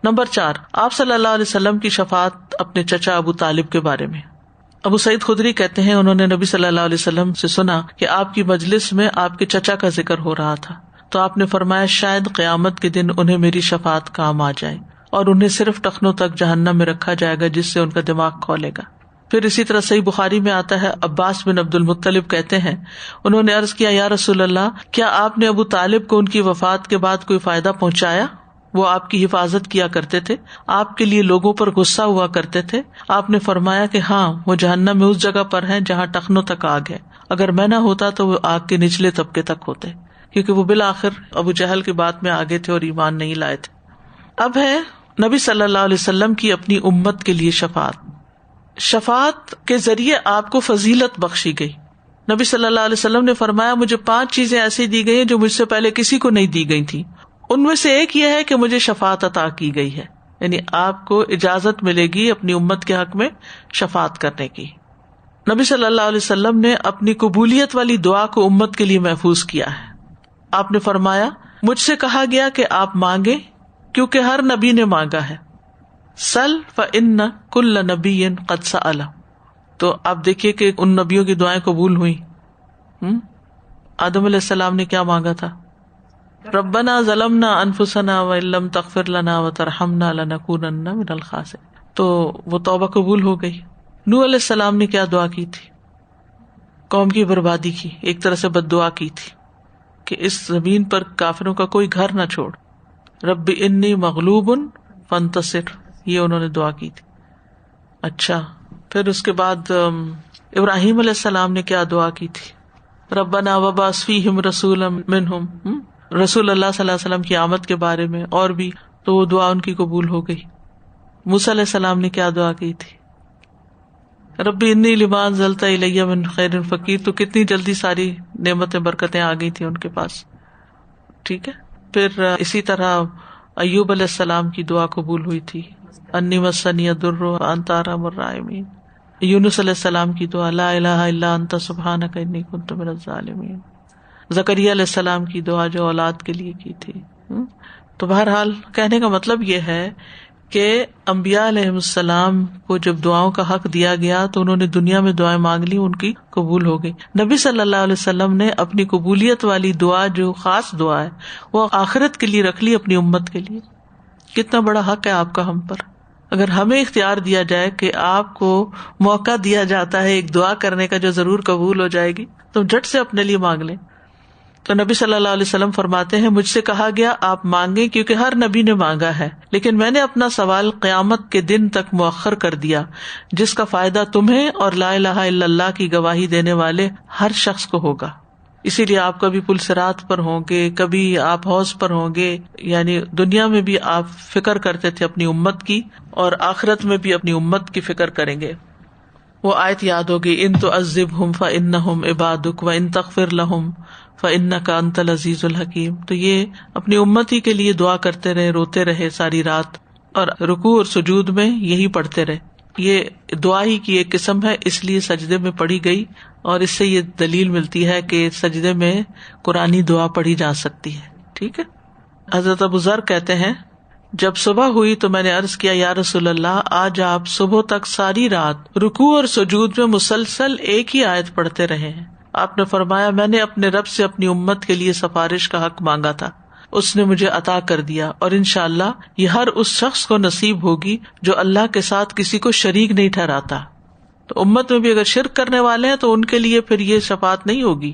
نمبر 4، آپ صلی اللہ علیہ وسلم کی شفاعت اپنے چچا ابو طالب کے بارے میں. ابو سعید خدری کہتے ہیں انہوں نے نبی صلی اللہ علیہ وسلم سے سنا کہ آپ کی مجلس میں آپ کے چچا کا ذکر ہو رہا تھا، تو آپ نے فرمایا شاید قیامت کے دن انہیں میری شفاعت کام آ جائے، اور انہیں صرف ٹخنوں تک جہنم میں رکھا جائے گا جس سے ان کا دماغ کھولے گا. پھر اسی طرح صحیح بخاری میں آتا ہے، عباس بن عبد المطلب کہتے ہیں انہوں نے عرض کیا یا رسول اللہ، کیا آپ نے ابو طالب کو ان کی وفات کے بعد کوئی فائدہ پہنچایا؟ وہ آپ کی حفاظت کیا کرتے تھے، آپ کے لیے لوگوں پر غصہ ہوا کرتے تھے. آپ نے فرمایا کہ ہاں، وہ جہنم میں اس جگہ پر ہیں جہاں ٹخنوں تک آگ ہے. اگر میں نہ ہوتا تو وہ آگ کے نچلے طبقے تک ہوتے، کیونکہ وہ بالآخر ابو جہل کی بات میں آگے تھے اور ایمان نہیں لائے تھے. اب ہے نبی صلی اللہ علیہ وسلم کی اپنی امت کے لیے شفاعت. شفاعت کے ذریعے آپ کو فضیلت بخشی گئی. نبی صلی اللہ علیہ وسلم نے فرمایا مجھے 5 چیزیں ایسی دی گئی ہیں جو مجھ سے پہلے کسی کو نہیں دی گئی تھی. ان میں سے ایک یہ ہے کہ مجھے شفاعت عطا کی گئی ہے، یعنی آپ کو اجازت ملے گی اپنی امت کے حق میں شفاعت کرنے کی. نبی صلی اللہ علیہ وسلم نے اپنی قبولیت والی دعا کو امت کے لیے محفوظ کیا ہے. آپ نے فرمایا مجھ سے کہا گیا کہ آپ مانگیں کیونکہ ہر نبی نے مانگا ہے. سل فإن کل نبی قد سأل. تو آپ دیکھیے کہ ان نبیوں کی دعائیں قبول ہوئی. آدم علیہ السلام نے کیا مانگا تھا؟ ربنا ظلمنا انفسنا وان لم تغفر لنا وترحمنا لنکونن من الخاسرین. تو وہ توبہ قبول ہو گئی. نوح علیہ السلام نے کیا دعا کی تھی؟ قوم کی بربادی کی، ایک طرح سے بد دعا کی تھی کہ اس زمین پر کافروں کا کوئی گھر نہ چھوڑ. رب انی مغلوب فانتصر، یہ انہوں نے دعا کی تھی. اچھا، پھر اس کے بعد ابراہیم علیہ السلام نے کیا دعا کی تھی؟ ربنا وبعث فیہم رسولا منہم، رسول اللہ صلی اللہ علیہ وسلم کی آمد کے بارے میں اور بھی، تو وہ دعا ان کی قبول ہو گئی. موسیٰ علیہ السلام نے کیا دعا کی تھی؟ ربی انی لما انزلت الی من خیر فقیر. تو کتنی جلدی ساری نعمتیں برکتیں آ گئی تھی ان کے پاس. ٹھیک ہے. پھر اسی طرح ایوب علیہ السلام کی دعا قبول ہوئی تھی، انی مسنی الضر وانت ارحم الراحمین. یونس علیہ السلام کی دعا لا الہ الا انت سبحانک انی کنت من الظالمین. زکریا علیہ السلام کی دعا جو اولاد کے لیے کی تھی. تو بہرحال کہنے کا مطلب یہ ہے کہ انبیاء علیہ السلام کو جب دعاؤں کا حق دیا گیا تو انہوں نے دنیا میں دعائیں مانگ لی، ان کی قبول ہو گئی. نبی صلی اللہ علیہ وسلم نے اپنی قبولیت والی دعا جو خاص دعا ہے وہ آخرت کے لیے رکھ لی، اپنی امت کے لیے. کتنا بڑا حق ہے آپ کا ہم پر. اگر ہمیں اختیار دیا جائے کہ آپ کو موقع دیا جاتا ہے ایک دعا کرنے کا جو ضرور قبول ہو جائے گی، تو جھٹ سے اپنے لیے مانگ لیں. تو نبی صلی اللہ علیہ وسلم فرماتے ہیں مجھ سے کہا گیا آپ مانگیں کیونکہ ہر نبی نے مانگا ہے، لیکن میں نے اپنا سوال قیامت کے دن تک مؤخر کر دیا جس کا فائدہ تمہیں اور لا الہ الا اللہ کی گواہی دینے والے ہر شخص کو ہوگا. اسی لیے آپ کبھی پل صراط پر ہوں گے، کبھی آپ حوض پر ہوں گے. یعنی دنیا میں بھی آپ فکر کرتے تھے اپنی امت کی، اور آخرت میں بھی اپنی امت کی فکر کریں گے. وہ آیت یاد ہوگی ان تعذبہم فانہم عبادک وان تغفر لہم فإنک انت العزیز الحکیم. تو یہ اپنی امت ہی کے لیے دعا کرتے رہے، روتے رہے ساری رات، اور رکوع اور سجود میں یہی پڑھتے رہے. یہ دعا ہی کی ایک قسم ہے، اس لیے سجدے میں پڑھی گئی، اور اس سے یہ دلیل ملتی ہے کہ سجدے میں قرآنی دعا پڑھی جا سکتی ہے. ٹھیک ہے. حضرت ابو ذر کہتے ہیں جب صبح ہوئی تو میں نے عرض کیا یا رسول اللہ آج آپ صبح تک ساری رات رکوع اور سجود میں مسلسل ایک ہی آیت پڑھتے رہے ہیں. آپ نے فرمایا میں نے اپنے رب سے اپنی امت کے لیے سفارش کا حق مانگا تھا، اس نے مجھے عطا کر دیا، اور انشاءاللہ یہ ہر اس شخص کو نصیب ہوگی جو اللہ کے ساتھ کسی کو شریک نہیں ٹھہراتا. تو امت میں بھی اگر شرک کرنے والے ہیں تو ان کے لیے پھر یہ شفاعت نہیں ہوگی.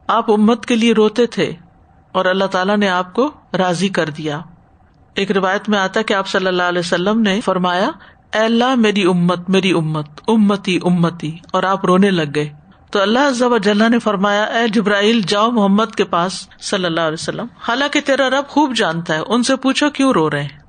آپ امت کے لیے روتے تھے اور اللہ تعالیٰ نے آپ کو راضی کر دیا. ایک روایت میں آتا ہے کہ آپ صلی اللہ علیہ وسلم نے فرمایا اے اللہ میری امت میری امت امتی امتی، اور آپ رونے لگ گئے. تو اللہ عز و جل نے فرمایا اے جبرائیل جاؤ محمد کے پاس صلی اللہ علیہ وسلم، حالانکہ تیرا رب خوب جانتا ہے، ان سے پوچھو کیوں رو رہے ہیں.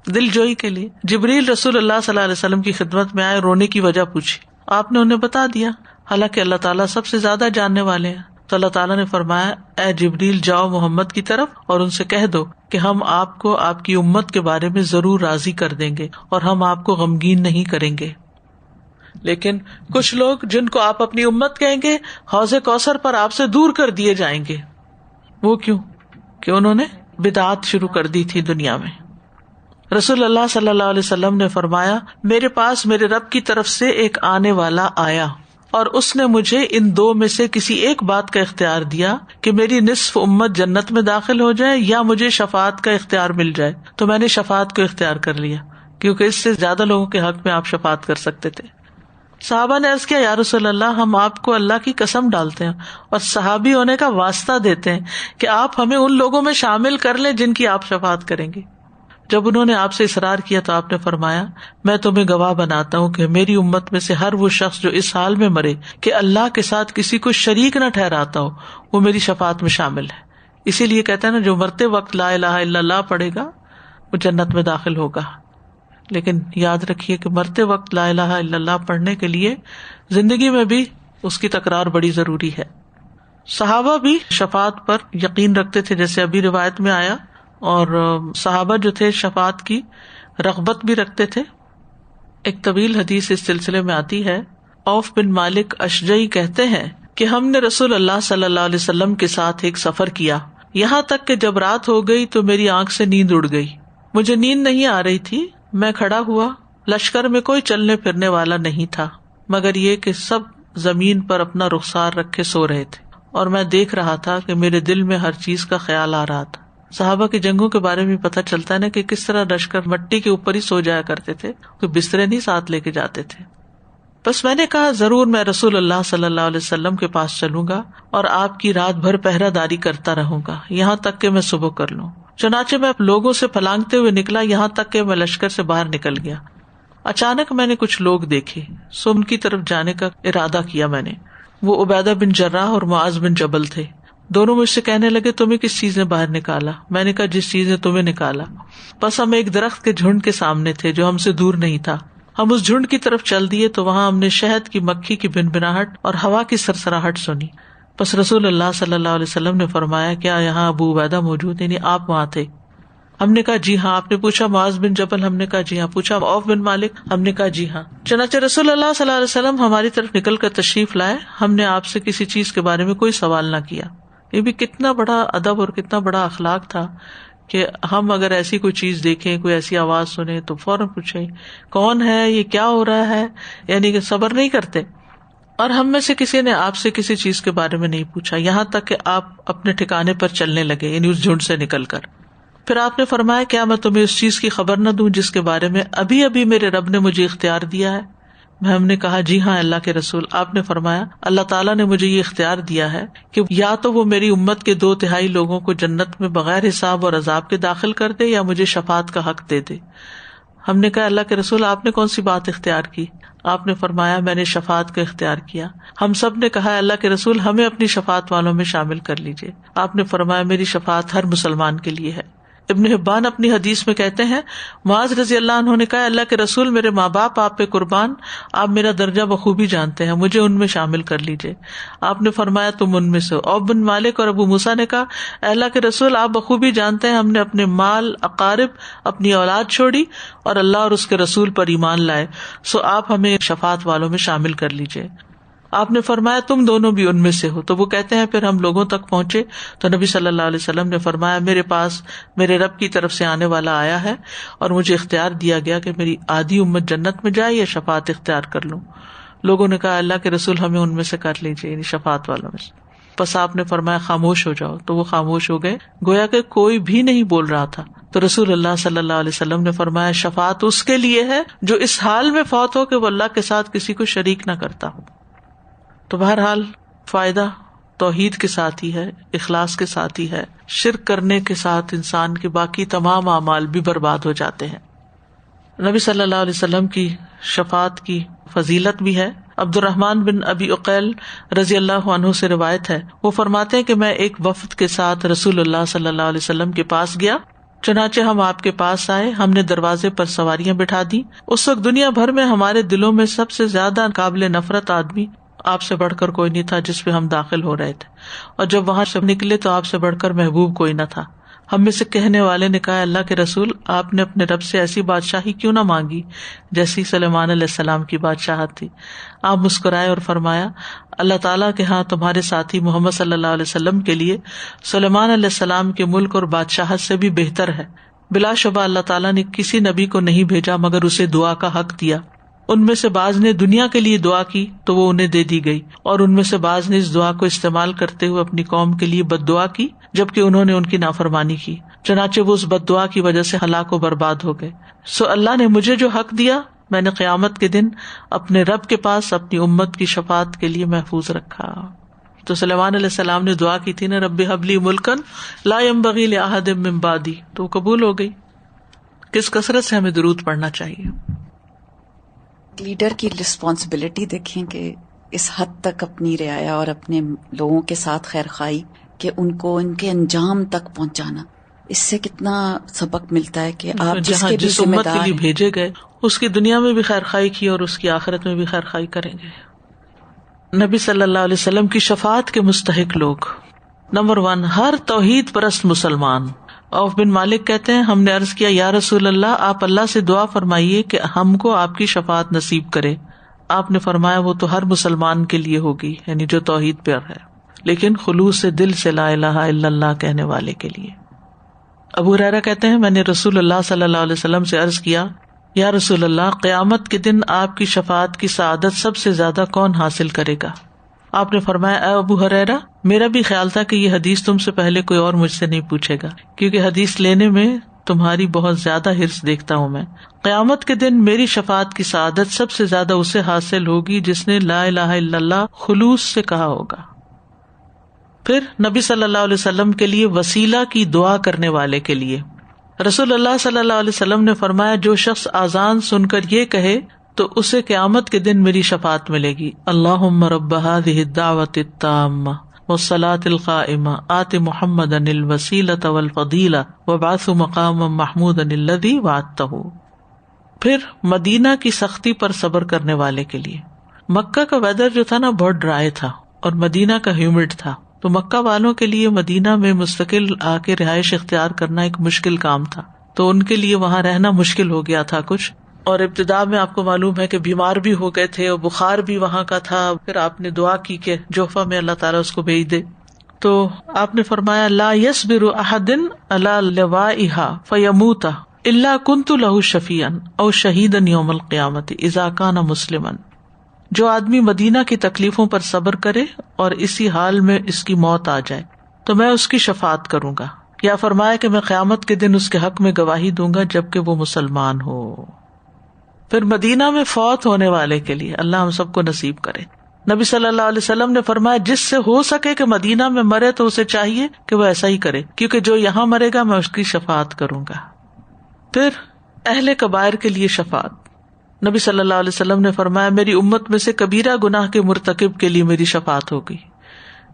دل جوئی کے لیے جبریل رسول اللہ صلی اللہ علیہ وسلم کی خدمت میں آئے، رونے کی وجہ پوچھی، آپ نے انہیں بتا دیا، حالانکہ اللہ تعالیٰ سب سے زیادہ جاننے والے ہیں. تو اللہ تعالیٰ نے فرمایا اے جبریل جاؤ محمد کی طرف اور ان سے کہہ دو کہ ہم آپ کو آپ کی امت کے بارے میں ضرور راضی کر دیں گے اور ہم آپ کو غمگین نہیں کریں گے. لیکن کچھ لوگ جن کو آپ اپنی امت کہیں گے حوض کوثر پر آپ سے دور کر دیے جائیں گے. وہ کیوں؟ کہ انہوں نے بدعات شروع کر دی تھی دنیا میں. رسول اللہ صلی اللہ علیہ وسلم نے فرمایا میرے پاس میرے رب کی طرف سے ایک آنے والا آیا اور اس نے مجھے ان دو میں سے کسی ایک بات کا اختیار دیا کہ میری نصف امت جنت میں داخل ہو جائے یا مجھے شفاعت کا اختیار مل جائے. تو میں نے شفاعت کو اختیار کر لیا کیونکہ اس سے زیادہ لوگوں کے حق میں آپ شفاعت کر سکتے تھے. صحابہ نے عرض کیا یا رسول اللہ ہم آپ کو اللہ کی قسم ڈالتے ہیں اور صحابی ہونے کا واسطہ دیتے ہیں کہ آپ ہمیں ان لوگوں میں شامل کر لیں جن کی آپ شفاعت کریں گے. جب انہوں نے آپ سے اصرار کیا تو آپ نے فرمایا میں تمہیں گواہ بناتا ہوں کہ میری امت میں سے ہر وہ شخص جو اس حال میں مرے کہ اللہ کے ساتھ کسی کو شریک نہ ٹھہراتا ہو وہ میری شفاعت میں شامل ہے. اسی لیے کہتے ہیں نا جو مرتے وقت لا الہ الا اللہ پڑھے گا وہ جنت میں داخل ہوگا. لیکن یاد رکھیے کہ مرتے وقت لا الہ الا اللہ پڑھنے کے لیے زندگی میں بھی اس کی تکرار بڑی ضروری ہے. صحابہ بھی شفاعت پر یقین رکھتے تھے جیسے ابھی روایت میں آیا، اور صحابہ جو تھے شفاعت کی رغبت بھی رکھتے تھے. ایک طویل حدیث اس سلسلے میں آتی ہے. عوف بن مالک اشجعی کہتے ہیں کہ ہم نے رسول اللہ صلی اللہ علیہ وسلم کے ساتھ ایک سفر کیا، یہاں تک کہ جب رات ہو گئی تو میری آنکھ سے نیند اڑ گئی. مجھے نیند نہیں آ رہی تھی. میں کھڑا ہوا. لشکر میں کوئی چلنے پھرنے والا نہیں تھا مگر یہ کہ سب زمین پر اپنا رخسار رکھے سو رہے تھے، اور میں دیکھ رہا تھا کہ میرے دل میں ہر چیز کا خیال آ رہا تھا. صحابہ کی جنگوں کے بارے میں پتہ چلتا ہے نا کہ کس طرح لشکر مٹی کے اوپر ہی سو جایا کرتے تھے، کوئی بسترے نہیں ساتھ لے کے جاتے تھے. بس میں نے کہا ضرور میں رسول اللہ صلی اللہ علیہ وسلم کے پاس چلوں گا اور آپ کی رات بھر پہرہ داری کرتا رہوں گا یہاں تک کہ میں صبح کر لوں. چنانچہ میں لوگوں سے پھلانگتے ہوئے نکلا یہاں تک کہ میں لشکر سے باہر نکل گیا. اچانک میں نے کچھ لوگ دیکھے، سو ان کی طرف جانے کا ارادہ کیا میں نے. وہ عبیدہ بن جراح اور معاذ بن جبل تھے. دونوں مجھ سے کہنے لگے تمہیں کس چیز نے باہر نکالا؟ میں نے کہا جس چیز نے تمہیں نکالا. بس ہم ایک درخت کے جھنڈ کے سامنے تھے جو ہم سے دور نہیں تھا. ہم اس جھنڈ کی طرف چل دیے تو وہاں ہم نے شہد کی مکھی کی بنبناہٹ اور ہوا کی سرسراہٹ سنی. بس رسول اللہ صلی اللہ علیہ وسلم نے فرمایا کیا یہاں ابو عبیدہ موجود یعنی آپ وہاں تھے؟ ہم نے کہا جی ہاں. آپ نے پوچھا معاذ بن جبل؟ ہم نے کہا جی ہاں. پوچھا عوف بن مالک؟ ہم نے کہا جی ہاں. چنانچہ رسول اللہ صلی اللہ علیہ وسلم ہماری طرف نکل کر تشریف لائے. ہم نے آپ سے کسی چیز کے بارے میں کوئی سوال نہ کیا. یہ بھی کتنا بڑا ادب اور کتنا بڑا اخلاق تھا کہ ہم اگر ایسی کوئی چیز دیکھیں، کوئی ایسی آواز سنیں تو فوراً پوچھیں کون ہے، یہ کیا ہو رہا ہے، یعنی کہ صبر نہیں کرتے. اور ہم میں سے کسی نے آپ سے کسی چیز کے بارے میں نہیں پوچھا یہاں تک کہ آپ اپنے ٹھکانے پر چلنے لگے یعنی اس جھنڈ سے نکل کر. پھر آپ نے فرمایا کیا میں تمہیں اس چیز کی خبر نہ دوں جس کے بارے میں ابھی ابھی میرے رب نے مجھے اختیار دیا ہے؟ ہم نے کہا جی ہاں اللہ کے رسول. آپ نے فرمایا اللہ تعالیٰ نے مجھے یہ اختیار دیا ہے کہ یا تو وہ میری امت کے 2/3 لوگوں کو جنت میں بغیر حساب اور عذاب کے داخل کر دے یا مجھے شفاعت کا حق دے دے. ہم نے کہا اللہ کے رسول آپ نے کون سی بات اختیار کی؟ آپ نے فرمایا میں نے شفاعت کا اختیار کیا. ہم سب نے کہا اللہ کے رسول ہمیں اپنی شفاعت والوں میں شامل کر لیجیے. آپ نے فرمایا میری شفاعت ہر مسلمان کے لیے ہے. ابن حبان اپنی حدیث میں کہتے ہیں معاذ رضی اللہ عنہ نے کہا اللہ کے رسول میرے ماں باپ آپ پہ قربان، آپ میرا درجہ بخوبی جانتے ہیں، مجھے ان میں شامل کر لیجیے. آپ نے فرمایا تم ان میں سے. عوف بن مالک اور ابو موسیٰ نے کہا اللہ کے رسول آپ بخوبی جانتے ہیں ہم نے اپنے مال، اقارب، اپنی اولاد چھوڑی اور اللہ اور اس کے رسول پر ایمان لائے، سو آپ ہمیں شفاعت والوں میں شامل کر لیجیے. آپ نے فرمایا تم دونوں بھی ان میں سے ہو. تو وہ کہتے ہیں پھر ہم لوگوں تک پہنچے تو نبی صلی اللہ علیہ وسلم نے فرمایا میرے پاس میرے رب کی طرف سے آنے والا آیا ہے اور مجھے اختیار دیا گیا کہ میری آدھی امت جنت میں جائے یا شفاعت اختیار کر لوں. لوگوں نے کہا اللہ کے رسول ہمیں ان میں سے کر لیجیے یعنی شفاعت والوں میں سے. بس آپ نے فرمایا خاموش ہو جاؤ. تو وہ خاموش ہو گئے گویا کہ کوئی بھی نہیں بول رہا تھا. تو رسول اللہ صلی اللہ علیہ وسلم نے فرمایا شفاعت اس کے لیے ہے جو اس حال میں فوت ہو کہ وہ اللہ کے ساتھ کسی کو شریک نہ کرتا ہو. تو بہرحال فائدہ توحید کے ساتھ ہی ہے، اخلاص کے ساتھ ہی ہے. شرک کرنے کے ساتھ انسان کے باقی تمام اعمال بھی برباد ہو جاتے ہیں. نبی صلی اللہ علیہ وسلم کی شفاعت کی فضیلت بھی ہے. عبد الرحمن بن ابی عقیل رضی اللہ عنہ سے روایت ہے، وہ فرماتے ہیں کہ میں ایک وفد کے ساتھ رسول اللہ صلی اللہ علیہ وسلم کے پاس گیا. چنانچہ ہم آپ کے پاس آئے، ہم نے دروازے پر سواریاں بٹھا دی. اس وقت دنیا بھر میں ہمارے دلوں میں سب سے زیادہ قابل نفرت آدمی آپ سے بڑھ کر کوئی نہیں تھا جس پہ ہم داخل ہو رہے تھے، اور جب وہاں سے نکلے تو آپ سے بڑھ کر محبوب کوئی نہ تھا. ہم میں سے کہنے والے نے کہا اللہ کے رسول آپ نے اپنے رب سے ایسی بادشاہی کیوں نہ مانگی جیسی سلیمان علیہ السلام کی بادشاہت تھی. آپ مسکرائے اور فرمایا اللہ تعالیٰ کے ہاں تمہارے ساتھی محمد صلی اللہ علیہ وسلم کے لیے سلیمان علیہ السلام کے ملک اور بادشاہت سے بھی بہتر ہے. بلا شبہ اللہ تعالیٰ نے کسی نبی کو نہیں بھیجا مگر اسے دعا کا حق دیا. ان میں سے بعض نے دنیا کے لیے دعا کی تو وہ انہیں دے دی گئی، اور ان میں سے بعض نے اس دعا کو استعمال کرتے ہوئے اپنی قوم کے لیے بد دعا کی جبکہ انہوں نے ان کی نافرمانی کی. چنانچہ وہ اس بد دعا کی وجہ سے ہلاک و برباد ہو گئے. سو اللہ نے مجھے جو حق دیا میں نے قیامت کے دن اپنے رب کے پاس اپنی امت کی شفاعت کے لیے محفوظ رکھا. تو سلیمان علیہ السلام نے دعا کی تھی نا رب ہب لی ملکا لا ينبغی لأحد من بعدی، تو قبول ہو گئی. کس کثرت سے ہمیں درود پڑھنا چاہیے. لیڈر کی رسپانسبلٹی دیکھیں کہ اس حد تک اپنی رعایا اور اپنے لوگوں کے ساتھ خیر خواہی کہ ان کو ان کے انجام تک پہنچانا. اس سے کتنا سبق ملتا ہے کہ آپ جہاں جس امت کے لیے بھیجے گئے اس کی دنیا میں بھی خیر خواہی کی اور اس کی آخرت میں بھی خیر خواہی کریں گے. نبی صلی اللہ علیہ وسلم کی شفاعت کے مستحق لوگ. نمبر 1، ہر توحید پرست مسلمان. عوف بن مالک کہتے ہیں ہم نے عرض کیا یا رسول اللہ، آپ اللہ سے دعا فرمائیے کہ ہم کو آپ کی شفاعت نصیب کرے. آپ نے فرمایا وہ تو ہر مسلمان کے لیے ہوگی، یعنی جو توحید پر ہے، لیکن خلوص سے دل سے لا الہ الا اللہ کہنے والے کے لیے. ابو ہریرہ کہتے ہیں میں نے رسول اللہ صلی اللہ علیہ وسلم سے عرض کیا یا رسول اللہ، قیامت کے دن آپ کی شفاعت کی سعادت سب سے زیادہ کون حاصل کرے گا؟ آپ نے فرمایا اے ابو ہریرہ، میرا بھی خیال تھا کہ یہ حدیث تم سے پہلے کوئی اور مجھ سے نہیں پوچھے گا، کیونکہ حدیث لینے میں تمہاری بہت زیادہ حرص دیکھتا ہوں میں. قیامت کے دن میری شفاعت کی سعادت سب سے زیادہ اسے حاصل ہوگی جس نے لا الہ الا اللہ خلوص سے کہا ہوگا. پھر نبی صلی اللہ علیہ وسلم کے لیے وسیلہ کی دعا کرنے والے کے لیے رسول اللہ صلی اللہ علیہ وسلم نے فرمایا جو شخص اذان سن کر یہ کہے تو اسے قیامت کے دن میری شفاعت ملے گی. اللہم رب هذه الدعوة التامة والصلاة القائمة آت محمدا الوسیلة والفضیلة وابعثه مقاما محمودا الذی وعدته. پھر مدینہ کی سختی پر صبر کرنے والے کے لیے. مکہ کا ویدر جو تھا نا بہت ڈرائی تھا اور مدینہ کا ہیومڈ تھا، تو مکہ والوں کے لیے مدینہ میں مستقل آ کے رہائش اختیار کرنا ایک مشکل کام تھا، تو ان کے لیے وہاں رہنا مشکل ہو گیا تھا کچھ. اور ابتدا میں آپ کو معلوم ہے کہ بیمار بھی ہو گئے تھے اور بخار بھی وہاں کا تھا. پھر آپ نے دعا کی کہ جوفہ میں اللہ تعالیٰ اس کو بھیج دے. تو آپ نے فرمایا لا يصبر احد على لوائها فيموت الا كنت له شفيعا او شهيدا يوم القيامة اذا كان مسلما. جو آدمی مدینہ کی تکلیفوں پر صبر کرے اور اسی حال میں اس کی موت آ جائے تو میں اس کی شفاعت کروں گا، یا فرمایا کہ میں قیامت کے دن اس کے حق میں گواہی دوں گا جبکہ وہ مسلمان ہو. پھر مدینہ میں فوت ہونے والے کے لیے اللہ ہم سب کو نصیب کرے. نبی صلی اللہ علیہ وسلم نے فرمایا جس سے ہو سکے کہ مدینہ میں مرے تو اسے چاہیے کہ وہ ایسا ہی کرے، کیونکہ جو یہاں مرے گا میں اس کی شفاعت کروں گا. پھر اہل کبائر کے لیے شفاعت. نبی صلی اللہ علیہ وسلم نے فرمایا میری امت میں سے کبیرہ گناہ کے مرتکب کے لیے میری شفاعت ہوگی.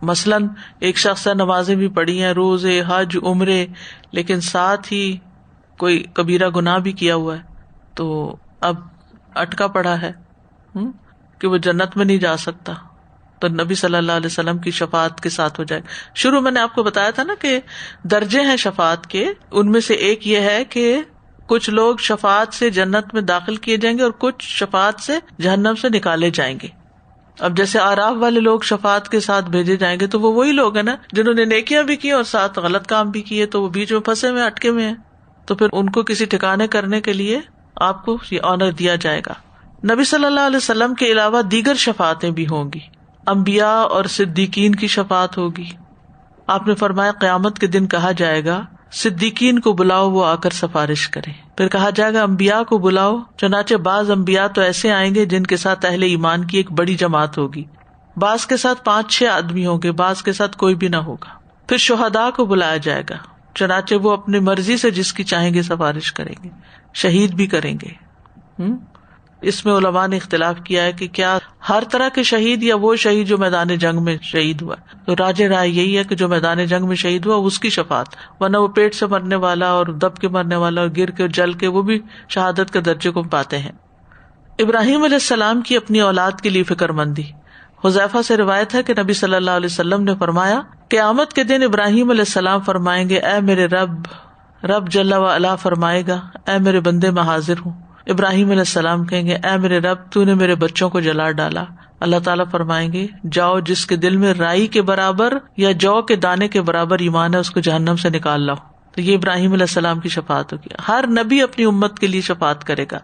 مثلاً ایک شخص ہے نمازیں بھی پڑھی ہیں، روزے، حج، عمرے، لیکن ساتھ ہی کوئی کبیرہ گناہ بھی کیا ہوا ہے، تو اب اٹکا پڑا ہے کہ وہ جنت میں نہیں جا سکتا، تو نبی صلی اللہ علیہ وسلم کی شفاعت کے ساتھ ہو جائے. شروع میں نے آپ کو بتایا تھا نا کہ درجے ہیں شفاعت کے، ان میں سے ایک یہ ہے کہ کچھ لوگ شفاعت سے جنت میں داخل کیے جائیں گے اور کچھ شفاعت سے جہنم سے نکالے جائیں گے. اب جیسے آراف والے لوگ شفاعت کے ساتھ بھیجے جائیں گے تو وہ وہی لوگ ہیں نا جنہوں نے نیکیاں بھی کی اور ساتھ غلط کام بھی کیے، تو وہ بیچ میں پھنسے ہوئے اٹکے میں ہیں، تو پھر ان کو کسی ٹھکانے کرنے کے لیے آپ کو یہ آنر دیا جائے گا. نبی صلی اللہ علیہ وسلم کے علاوہ دیگر شفاعتیں بھی ہوں گی. انبیاء اور صدیقین کی شفاعت ہوگی. آپ نے فرمایا قیامت کے دن کہا جائے گا صدیقین کو بلاؤ وہ آ کر سفارش کریں. پھر کہا جائے گا انبیاء کو بلاؤ، چنانچہ بعض انبیاء تو ایسے آئیں گے جن کے ساتھ اہل ایمان کی ایک بڑی جماعت ہوگی، بعض کے ساتھ 5-6 آدمی ہوں گے، بعض کے ساتھ کوئی بھی نہ ہوگا. پھر شہداء کو بلایا جائے گا، چنانچہ وہ اپنی مرضی سے جس کی چاہیں گے سفارش کریں گے. شہید بھی کریں گے. اس میں علماء نے اختلاف کیا ہے کہ کیا ہر طرح کے شہید یا وہ شہید جو میدان جنگ میں شہید ہوا، تو راجح رائے یہی ہے کہ جو میدان جنگ میں شہید ہوا اس کی شفاعت، ورنہ وہ پیٹ سے مرنے والا اور دب کے مرنے والا اور گر کے جل کے وہ بھی شہادت کے درجے کو پاتے ہیں. ابراہیم علیہ السلام کی اپنی اولاد کے لیے فکر مندی. حذیفہ سے روایت ہے کہ نبی صلی اللہ علیہ وسلم نے فرمایا قیامت کے دن ابراہیم علیہ السلام فرمائیں گے اے میرے رب جل و علا فرمائے گا اے میرے بندے میں حاضر ہوں. ابراہیم علیہ السلام کہیں گے اے میرے رب تو نے میرے بچوں کو جلا ڈالا. اللہ تعالیٰ فرمائیں گے جاؤ جس کے دل میں رائی کے برابر یا جو کے دانے کے برابر ایمان ہے اس کو جہنم سے نکال لاؤ. تو یہ ابراہیم علیہ السلام کی شفاعت ہوگی. ہر نبی اپنی امت کے لیے شفاعت کرے گا.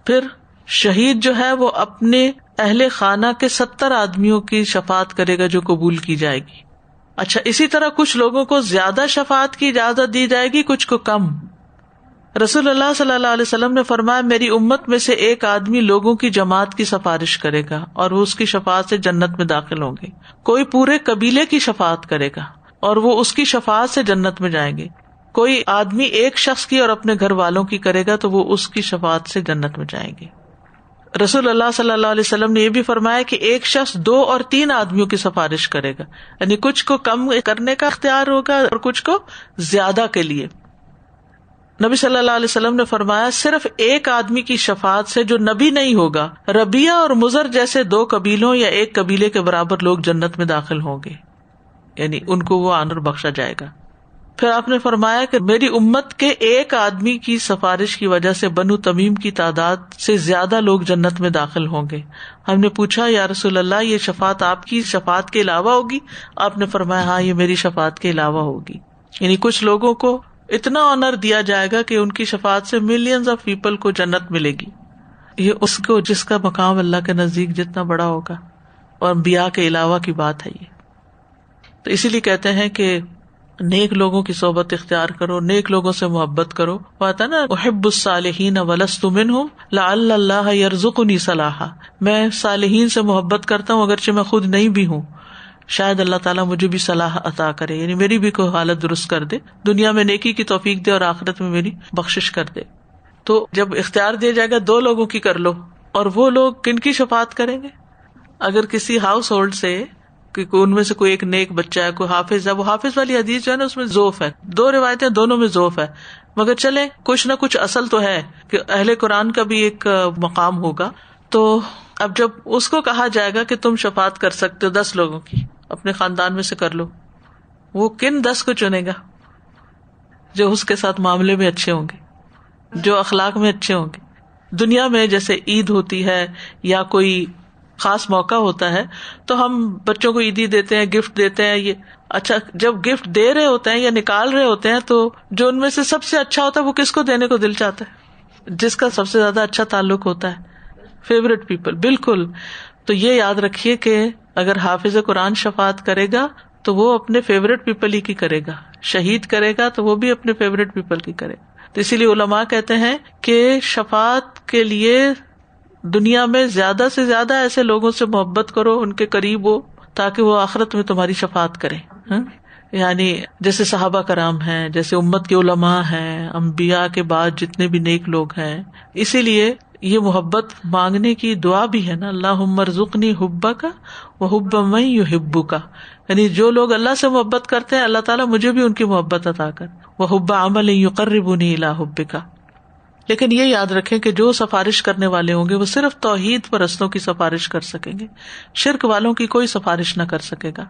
پھر شہید جو ہے وہ اپنے اہل خانہ کے 70 آدمیوں کی شفاعت کرے گا جو قبول کی جائے گی. اچھا، اسی طرح کچھ لوگوں کو زیادہ شفاعت کی اجازت دی جائے گی، کچھ کو کم. رسول اللہ صلی اللہ علیہ وسلم نے فرمایا میری امت میں سے ایک آدمی لوگوں کی جماعت کی سفارش کرے گا اور وہ اس کی شفاعت سے جنت میں داخل ہوں گے. کوئی پورے قبیلے کی شفاعت کرے گا اور وہ اس کی شفاعت سے جنت میں جائیں گے. کوئی آدمی ایک شخص کی اور اپنے گھر والوں کی کرے گا تو وہ اس کی شفاعت سے جنت میں جائیں گے. رسول اللہ صلی اللہ علیہ وسلم نے یہ بھی فرمایا کہ ایک شخص 2 اور 3 آدمیوں کی سفارش کرے گا، یعنی کچھ کو کم کرنے کا اختیار ہوگا اور کچھ کو زیادہ کے لیے. نبی صلی اللہ علیہ وسلم نے فرمایا صرف ایک آدمی کی شفاعت سے جو نبی نہیں ہوگا، ربیہ اور مضر جیسے 2 قبیلوں یا ایک قبیلے کے برابر لوگ جنت میں داخل ہوں گے، یعنی ان کو وہ آنر بخشا جائے گا۔ پھر آپ نے فرمایا کہ میری امت کے ایک آدمی کی سفارش کی وجہ سے بنو تمیم کی تعداد سے زیادہ لوگ جنت میں داخل ہوں گے۔ ہم نے پوچھا یا رسول اللہ یہ شفاعت آپ کی شفاعت کے علاوہ ہوگی؟ آپ نے فرمایا ہاں یہ میری شفاعت کے علاوہ ہوگی، یعنی کچھ لوگوں کو اتنا آنر دیا جائے گا کہ ان کی شفاعت سے ملینز آف پیپل کو جنت ملے گی۔ یہ اس کو جس کا مقام اللہ کے نزدیک جتنا بڑا ہوگا، اور انبیاء کے علاوہ کی بات ہے یہ۔ تو اسی لیے کہتے ہیں کہ نیک لوگوں کی صحبت اختیار کرو، نیک لوگوں سے محبت کرو۔ بات ہے نا احب الصالحین ولست منہم لعل اللہ یرزقنی صلاحا، میں صالحین سے محبت کرتا ہوں اگرچہ میں خود نہیں بھی ہوں، شاید اللہ تعالیٰ مجھے بھی صلاح عطا کرے، یعنی میری بھی کوئی حالت درست کر دے، دنیا میں نیکی کی توفیق دے اور آخرت میں میری بخشش کر دے۔ تو جب اختیار دیا جائے گا 2 لوگوں کی کر لو، اور وہ لوگ کن کی شفاعت کریں گے؟ اگر کسی ہاؤس ہولڈ سے ان میں سے کوئی ایک نیک بچہ ہے، کوئی حافظ ہے، وہ حافظ والی حدیث جو ہے نا اس میں ضعف ہے، 2 روایتیں دونوں میں ضعف ہے، مگر چلے کچھ نہ کچھ اصل تو ہے کہ اہل قرآن کا بھی ایک مقام ہوگا۔ تو اب جب اس کو کہا جائے گا کہ تم شفاعت کر سکتے ہو 10 لوگوں کی، اپنے خاندان میں سے کر لو، وہ کن 10 کو چنے گا؟ جو اس کے ساتھ معاملے میں اچھے ہوں گے، جو اخلاق میں اچھے ہوں گے۔ دنیا میں جیسے عید ہوتی ہے یا کوئی خاص موقع ہوتا ہے تو ہم بچوں کو عیدی دیتے ہیں، گفٹ دیتے ہیں، یہ اچھا جب گفٹ دے رہے ہوتے ہیں یا نکال رہے ہوتے ہیں تو جو ان میں سے سب سے اچھا ہوتا ہے وہ کس کو دینے کو دل چاہتا ہے؟ جس کا سب سے زیادہ اچھا تعلق ہوتا ہے، فیوریٹ پیپل۔ بالکل، تو یہ یاد رکھیے کہ اگر حافظ قرآن شفاعت کرے گا تو وہ اپنے فیوریٹ پیپل ہی کی کرے گا، شہید کرے گا تو وہ بھی اپنے فیوریٹ پیپل کی کرے گا۔ تو اسی لیے علماء کہتے ہیں کہ شفاعت کے لیے دنیا میں زیادہ سے زیادہ ایسے لوگوں سے محبت کرو، ان کے قریب ہو، تاکہ وہ آخرت میں تمہاری شفاعت کریں۔ یعنی جیسے صحابہ کرام ہیں، جیسے امت کے علماء ہیں، انبیاء کے بعد جتنے بھی نیک لوگ ہیں۔ اسی لیے یہ محبت مانگنے کی دعا بھی ہے نا، اللہم ارزقنی حبک وحب من یحبک، یعنی جو لوگ اللہ سے محبت کرتے ہیں اللہ تعالیٰ مجھے بھی ان کی محبت عطا کر، وحب عمل یقربنی الی حبک۔ لیکن یہ یاد رکھیں کہ جو سفارش کرنے والے ہوں گے وہ صرف توحید پرستوں کی سفارش کر سکیں گے، شرک والوں کی کوئی سفارش نہ کر سکے گا۔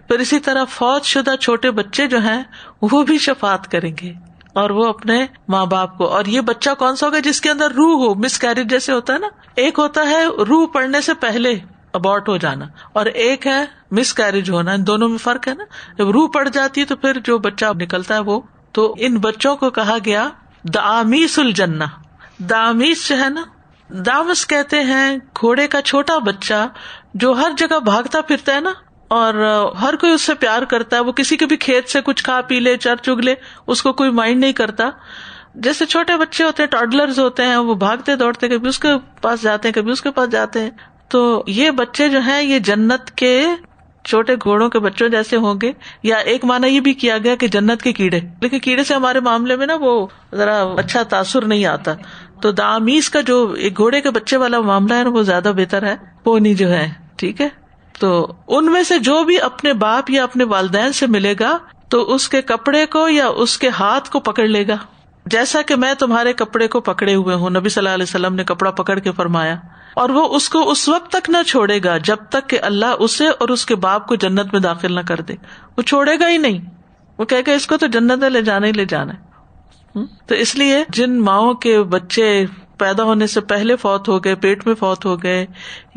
پھر اسی طرح فوت شدہ چھوٹے بچے جو ہیں وہ بھی شفاعت کریں گے، اور وہ اپنے ماں باپ کو۔ اور یہ بچہ کون سا ہوگا؟ جس کے اندر روح ہو، مس کیریج جیسے ہوتا ہے نا، ایک ہوتا ہے روح پڑنے سے پہلے ابارٹ ہو جانا، اور ایک ہے مس کیریج ہونا، ان دونوں میں فرق ہے نا۔ جب روح پڑ جاتی ہے تو پھر جو بچہ نکلتا ہے وہ، تو ان بچوں کو کہا گیا دعامیس الجنہ۔ دعامیس جو ہے نا، دامس کہتے ہیں گھوڑے کا چھوٹا بچہ جو ہر جگہ بھاگتا پھرتا ہے نا، اور ہر کوئی اس سے پیار کرتا ہے، وہ کسی کے بھی کھیت سے کچھ کھا پی لے، چر چگ لے، اس کو کوئی مائنڈ نہیں کرتا۔ جیسے چھوٹے بچے ہوتے ہیں، ٹاڈلرز ہوتے ہیں، وہ بھاگتے دوڑتے کبھی اس کے پاس جاتے ہیں کبھی اس کے پاس جاتے ہیں۔ تو یہ بچے جو ہیں یہ جنت کے چھوٹے گھوڑوں کے بچوں جیسے ہوں گے، یا ایک معنی یہ بھی کیا گیا کہ جنت کے کیڑے، لیکن کیڑے سے ہمارے معاملے میں نا وہ ذرا اچھا تاثر نہیں آتا، تو دعامیس کا جو ایک گھوڑے کے بچے والا معاملہ ہے نا وہ زیادہ بہتر ہے، پونی جو ہے، ٹھیک ہے۔ تو ان میں سے جو بھی اپنے باپ یا اپنے والدین سے ملے گا تو اس کے کپڑے کو یا اس کے ہاتھ کو پکڑ لے گا، جیسا کہ میں تمہارے کپڑے کو پکڑے ہوئے ہوں، نبی صلی اللہ علیہ وسلم نے کپڑا پکڑ کے فرمایا، اور وہ اس کو اس وقت تک نہ چھوڑے گا جب تک کہ اللہ اسے اور اس کے باپ کو جنت میں داخل نہ کر دے، وہ چھوڑے گا ہی نہیں، وہ کہے گا اس کو تو جنت میں لے جانا ہی لے جانا ہے۔ تو اس لیے جن ماؤں کے بچے پیدا ہونے سے پہلے فوت ہو گئے، پیٹ میں فوت ہو گئے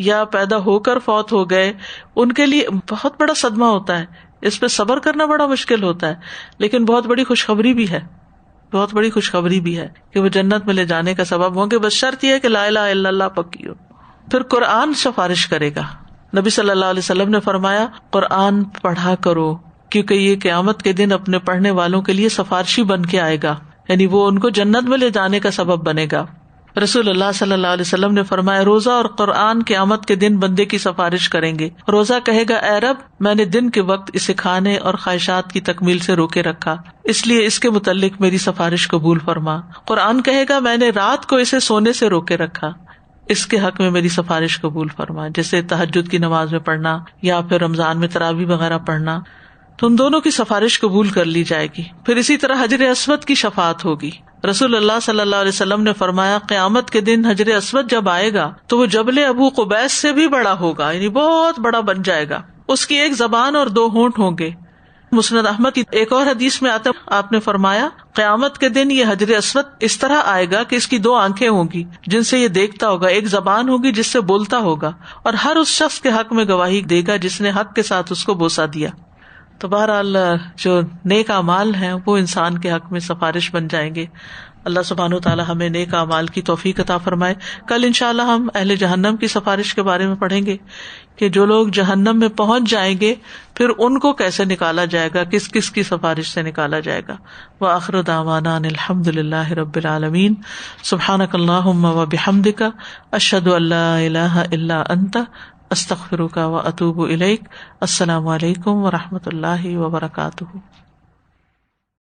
یا پیدا ہو کر فوت ہو گئے، ان کے لیے بہت بڑا صدمہ ہوتا ہے، اس پہ صبر کرنا بڑا مشکل ہوتا ہے، لیکن بہت بڑی خوشخبری بھی ہے، بہت بڑی خوشخبری بھی ہے کہ وہ جنت میں لے جانے کا سبب ہوں گے، بس شرط یہ ہے کہ لا الہ الا اللہ پکی ہو۔ پھر قرآن سفارش کرے گا، نبی صلی اللہ علیہ وسلم نے فرمایا قرآن پڑھا کرو، کیونکہ یہ قیامت کے دن اپنے پڑھنے والوں کے لیے سفارشی بن کے آئے گا، یعنی وہ ان کو جنت میں لے جانے کا سبب بنے گا۔ رسول اللہ صلی اللہ علیہ وسلم نے فرمایا روزہ اور قرآن قیامت کے دن بندے کی سفارش کریں گے۔ روزہ کہے گا اے رب میں نے دن کے وقت اسے کھانے اور خواہشات کی تکمیل سے روکے رکھا، اس لیے اس کے متعلق میری سفارش قبول فرما۔ قرآن کہے گا میں نے رات کو اسے سونے سے روکے رکھا، اس کے حق میں میری سفارش قبول فرما، جیسے تہجد کی نماز میں پڑھنا یا پھر رمضان میں تراویح وغیرہ پڑھنا۔ تو ان دونوں کی سفارش قبول کر لی جائے گی. پھر اسی طرح حجر اسود کی شفاعت ہوگی. رسول اللہ صلی اللہ علیہ وسلم نے فرمایا قیامت کے دن حجر اسود جب آئے گا تو وہ جبل ابو قبیس سے بھی بڑا ہوگا، یعنی بہت بڑا بن جائے گا. اس کی ایک زبان اور 2 ہونٹ ہوں گے. مسند احمد کی ایک اور حدیث میں آتا ہے آپ نے فرمایا قیامت کے دن یہ حجر اسود اس طرح آئے گا کہ اس کی 2 آنکھیں ہوں گی جن سے یہ دیکھتا ہوگا، ایک زبان ہوگی جس سے بولتا ہوگا، اور ہر اس شخص کے حق میں گواہی دے گا جس نے حق کے ساتھ اس کو بوسہ دیا. تو بہرحال جو نیک اعمال ہیں وہ انسان کے حق میں سفارش بن جائیں گے. اللہ سبحانہ وتعالی ہمیں نیک اعمال کی توفیق عطا فرمائے. کل انشاءاللہ ہم اہل جہنم کی سفارش کے بارے میں پڑھیں گے کہ جو لوگ جہنم میں پہنچ جائیں گے پھر ان کو کیسے نکالا جائے گا، کس کس کی سفارش سے نکالا جائے گا. وآخر دعوانا ان الحمد للہ رب العالمین. سبحانک اللہم وبحمدک اشہد ان لا الہ الا انت استغفرک واتوب الیک. السلام علیکم ورحمۃ اللہ وبرکاتہ.